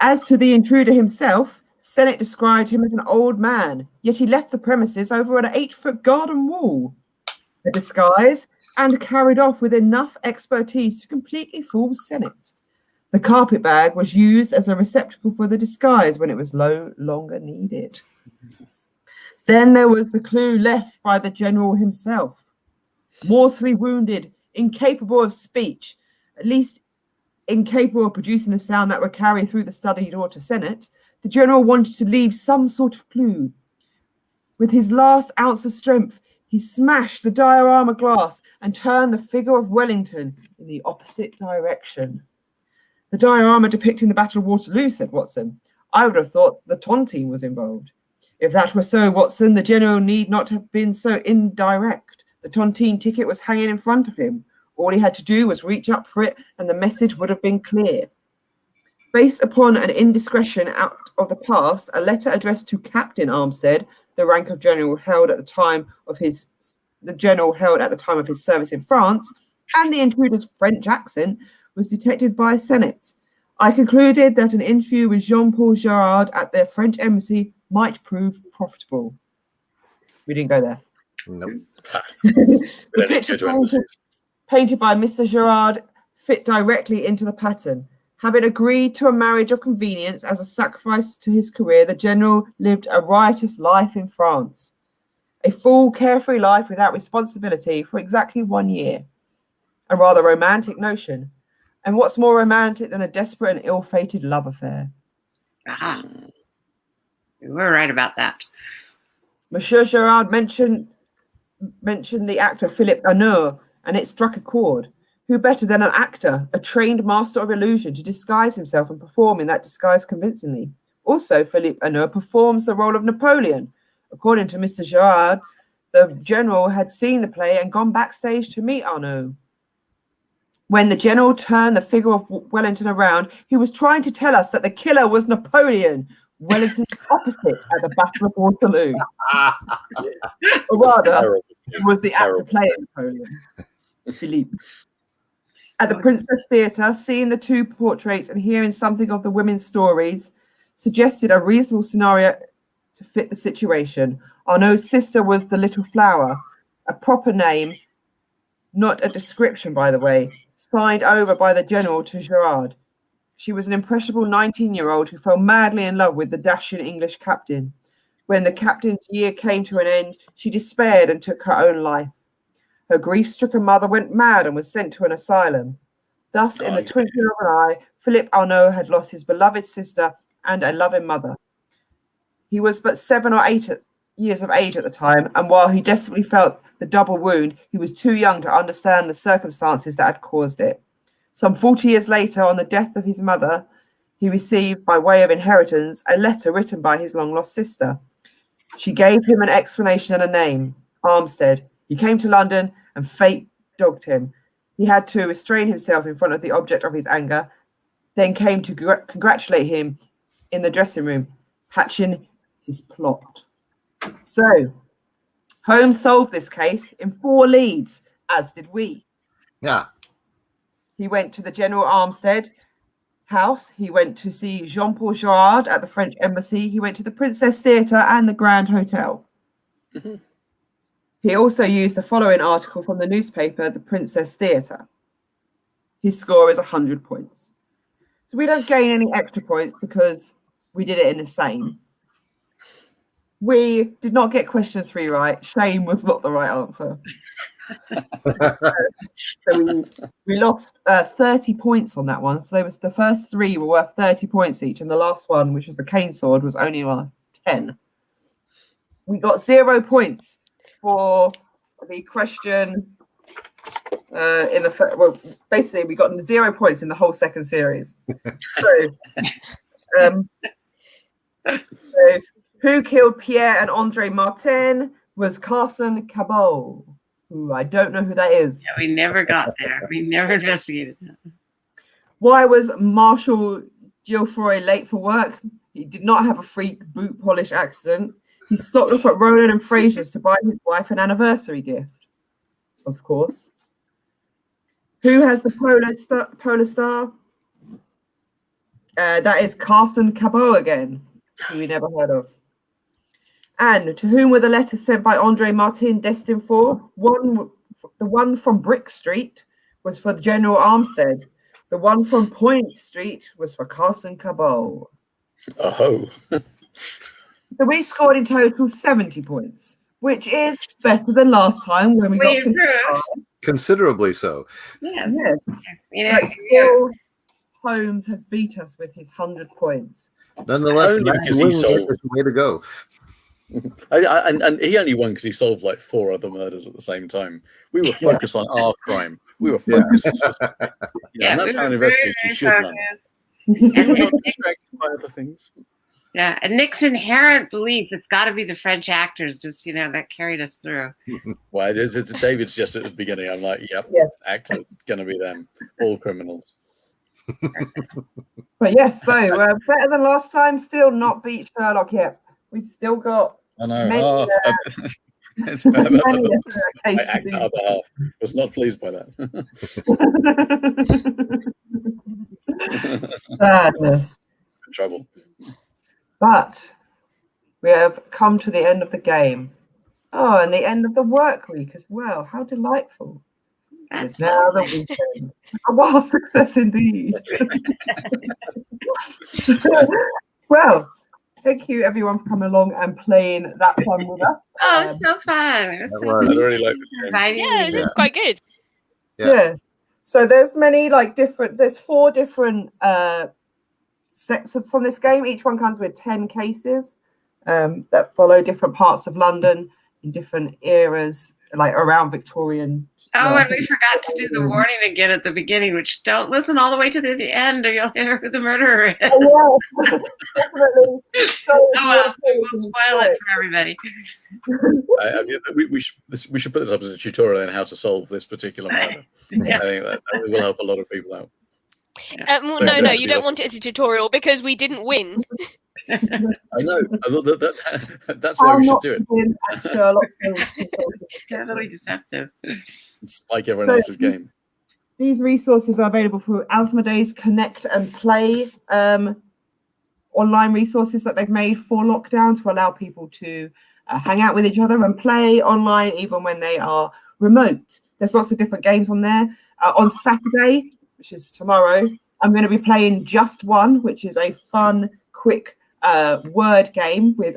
As to the intruder himself, Sennett described him as an old man, yet he left the premises over an 8-foot garden wall, a disguise, and carried off with enough expertise to completely fool Sennett. The carpet bag was used as a receptacle for the disguise when it was no longer needed. Then there was the clue left by the general himself. Mortally wounded, incapable of speech, at least incapable of producing a sound that would carry through the study door to Sennett, the general wanted to leave some sort of clue. With his last ounce of strength, he smashed the diorama glass and turned the figure of Wellington in the opposite direction. The diorama depicting the Battle of Waterloo, said Watson. I would have thought the Tontine was involved. If that were so, Watson, the general need not have been so indirect. The Tontine ticket was hanging in front of him. All he had to do was reach up for it, and the message would have been clear. Based upon an indiscretion out of the past, a letter addressed to Captain Armstead, the rank of general held at the time of his service in France, and the intruder's French accent, was detected by Sennett. I concluded that an interview with Jean-Paul Girard at the French embassy might prove profitable. We didn't go there. Nope. The picture painted by Mr. Girard fit directly into the pattern. Having agreed to a marriage of convenience as a sacrifice to his career, the general lived a riotous life in France. A full, carefree life without responsibility for exactly 1 year. A rather romantic notion. And what's more romantic than a desperate and ill-fated love affair? Ah, you were right about that. Monsieur Girard mentioned the actor Philippe Anur, and it struck a chord. Who better than an actor, a trained master of illusion, to disguise himself and perform in that disguise convincingly? Also, Philippe Anur performs the role of Napoleon. According to Mr. Girard, the general had seen the play and gone backstage to meet Arnaud. When the general turned the figure of Wellington around, he was trying to tell us that the killer was Napoleon, Wellington's opposite at the Battle of Waterloo. Or rather, it was the actor playing Napoleon, Philippe. At the Princess Theatre, seeing the two portraits and hearing something of the women's stories suggested a reasonable scenario to fit the situation. Arnaud's sister was the Little Flower, a proper name, not a description, by the way, signed over by the general to Girard. She was an impressionable 19-year-old who fell madly in love with the dashing English captain. When the captain's year came to an end, she despaired and took her own life. Her grief-stricken mother went mad and was sent to an asylum. Thus, in the twinkling of an eye, Philippe Arnaud had lost his beloved sister and a loving mother. He was but 7 or 8 years of age at the time, and while he desperately felt the double wound, he was too young to understand the circumstances that had caused it. Some 40 years later, on the death of his mother, he received, by way of inheritance, a letter written by his long-lost sister. She gave him an explanation and a name, Armstead. He came to London, and fate dogged him. He had to restrain himself in front of the object of his anger, then came to congratulate him in the dressing room, hatching his plot. So, Holmes solved this case in 4 leads, as did we. Yeah. He went to the General Armstead house. He went to see Jean-Paul Girard at the French embassy. He went to the Princess Theatre and the Grand Hotel. Mm-hmm. He also used the following article from the newspaper, the Princess Theatre. His score is 100 points. So we don't gain any extra points because we did it in the same. We did not get question 3 right. Shame was not the right answer. So we lost 30 points on that one. So the first 3 were worth 30 points each, and the last one, which was the cane sword, was only worth 10. We got 0 points for the question in the well, basically we got 0 points in the whole second series. So who killed Pierre and Andre Martin was Carson Cabot, who I don't know who that is. Yeah, we never got there. We never investigated that. Why was Marshal Geoffroy late for work? He did not have a freak boot polish accident. He stopped up at Roland and Fraser's to buy his wife an anniversary gift. Of course. Who has the polar star? That is Carsten Cabot again, who we never heard of. And to whom were the letters sent by Andre Martin destined for? The one from Brick Street was for General Armstead. The one from Point Street was for Carsten Cabot. Oh. So we scored in total 70 points, which is better than last time when we got 55. Considerably so. Yes. Yes. Yes. But still, Holmes has beat us with his 100 points. Nonetheless, Only because he solved. is the way to go. And he only won because he solved like 4 other murders at the same time. We were focused on our crime. We were focused on specific. And that's how an investigator should run. And Not distracted by other things. Yeah, and Nick's inherent belief, it's got to be the French actors, just, that carried us through. Well, it's David's just at the beginning. I'm like, yep, actors, going to be them. All criminals. But yes, so better than last time, still not beat Sherlock yet. We've still got I know. many, My actor other half was not pleased by that. Sadness. In trouble. But we have come to the end of the game. Oh, and the end of the work week as well. How delightful. It's now the weekend. A wild success indeed. Well, thank you everyone for coming along and playing that fun with us. Oh, it's so fun. It was so was. I really like this game. Yeah, it's quite good. Yeah. So there's many there's 4 different sets from this game. Each one comes with 10 cases that follow different parts of London in different eras, like around Victorian. Oh, and we forgot to do the warning again at the beginning, which don't listen all the way to the end or you'll hear who the murderer is. Oh, yeah, definitely. So well, we'll spoil it for everybody. We should put this up as a tutorial on how to solve this particular murder. Yes. I think that will help a lot of people out. No, you don't want it as a tutorial because we didn't win. I know. That's why we should do it. Sherlock Holmes. Totally deceptive. It's like everyone else's game. These resources are available through Asmodee's Connect and Play online resources that they've made for lockdown to allow people to hang out with each other and play online even when they are remote. There's lots of different games on there. On Saturday, which is tomorrow, I'm going to be playing Just One, which is a fun, quick word game with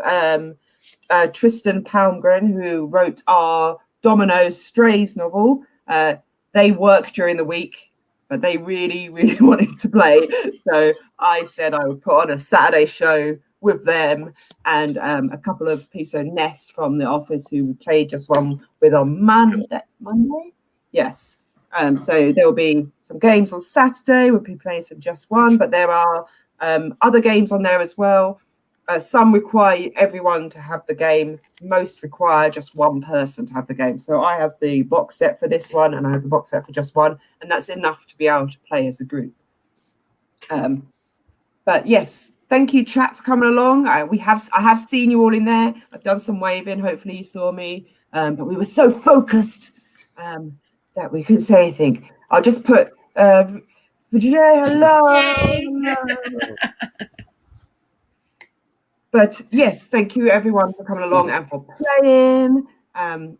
Tristan Palmgren, who wrote our Domino Strays novel. They work during the week, but they really, really wanted to play. So I said I would put on a Saturday show with them and a couple of people, so Ness from the office, who we played Just One with on Monday? Yes. So there will be some games on Saturday. We'll be playing some Just One, but there are other games on there as well. Some require everyone to have the game. Most require just one person to have the game. So I have the box set for this one, and I have the box set for Just One, and that's enough to be able to play as a group. But yes, thank you, chat, for coming along. I have seen you all in there. I've done some waving. Hopefully you saw me, but we were so focused that we couldn't say anything. I'll just put Vijay, hello. But yes, thank you everyone for coming along and for playing.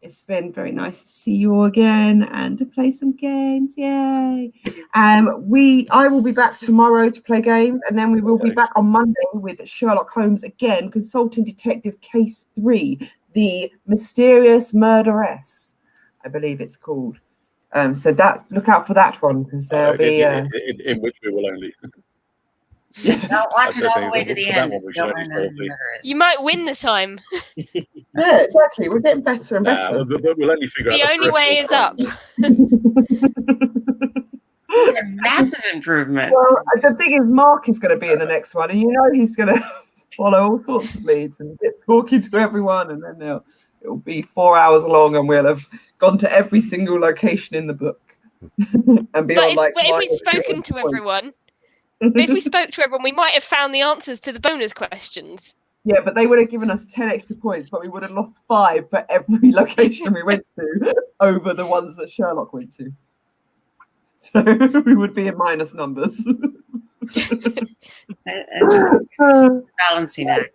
It's been very nice to see you all again and to play some games. Yay! I will be back tomorrow to play games, and then we will be back on Monday with Sherlock Holmes again, Consulting Detective Case 3, The Mysterious Murderess, I believe it's called. So that look out for that one, because there'll be in which we will only. Don't watch it all the way to the end. You might win the time. Yeah, exactly. We're getting better and better. We'll only figure out The only way is up. A massive improvement. Well, the thing is, Mark is going to be in the next one, and he's going to follow all sorts of leads and get talking to everyone, and then it'll be 4 hours long, and we'll have gone to every single location in the book. And be on, but if we'd spoken to everyone, we might have found the answers to the bonus questions. Yeah, but they would have given us 10 extra points, but we would have lost 5 for every location we went to over the ones that Sherlock went to. So we would be in minus numbers. Balancing act.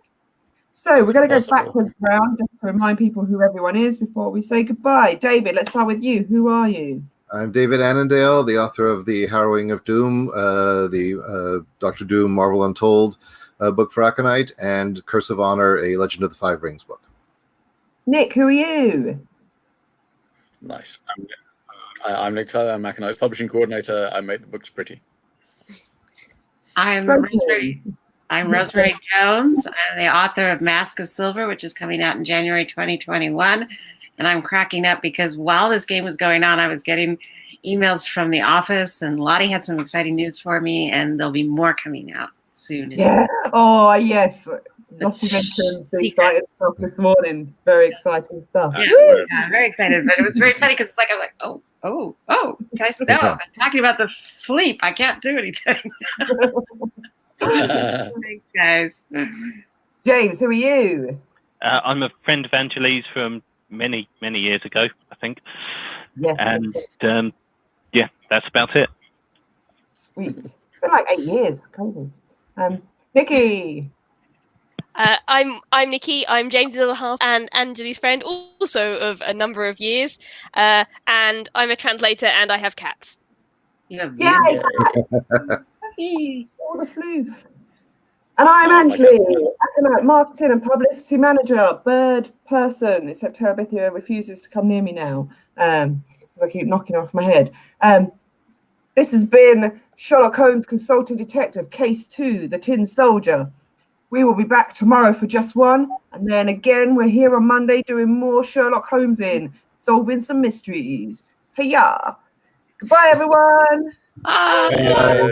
So we're going to go Possible. backwards round just to remind people who everyone is before we say goodbye. David, let's start with you. Who are you? I'm David Annandale, the author of The Harrowing of Doom, the Dr. Doom Marvel Untold book for Aconyte, and Curse of Honor, a Legend of the Five Rings book. Nick, who are you? Nice. I'm Nick Tyler. I'm Aconyte's publishing coordinator. I make the books pretty. I'm Rosemary. Rosemary Jones. I'm the author of Mask of Silver, which is coming out in January 2021. And I'm cracking up because while this game was going on, I was getting emails from the office, and Lottie had some exciting news for me, and there'll be more coming out soon. Yeah. Oh, yes. Lottie mentioned the exciting stuff this morning. Very exciting stuff. Yeah, I'm very excited. But it was very funny because it's like, I'm like, oh, guys, no, I'm talking about the sleep. I can't do anything. Thanks, guys. James, who are you? I'm a friend of Anjuli's from many years ago, I think. Yes. And yeah, that's about it. Sweet. It's been like 8 years. Crazy. Nikki. I'm Nikki. I'm James's other half and Anjali's friend, also of a number of years. And I'm a translator, and I have cats. You have Yay! All the floof. And I'm Anjuli, Aconyte marketing and publicity manager, bird person, except Terabithia refuses to come near me now because I keep knocking her off my head. This has been Sherlock Holmes Consulting Detective, Case 2, The Tin Soldier. We will be back tomorrow for just one, and then again we're here on Monday doing more Sherlock Holmes solving some mysteries. Hey-ya! Goodbye, everyone! Bye.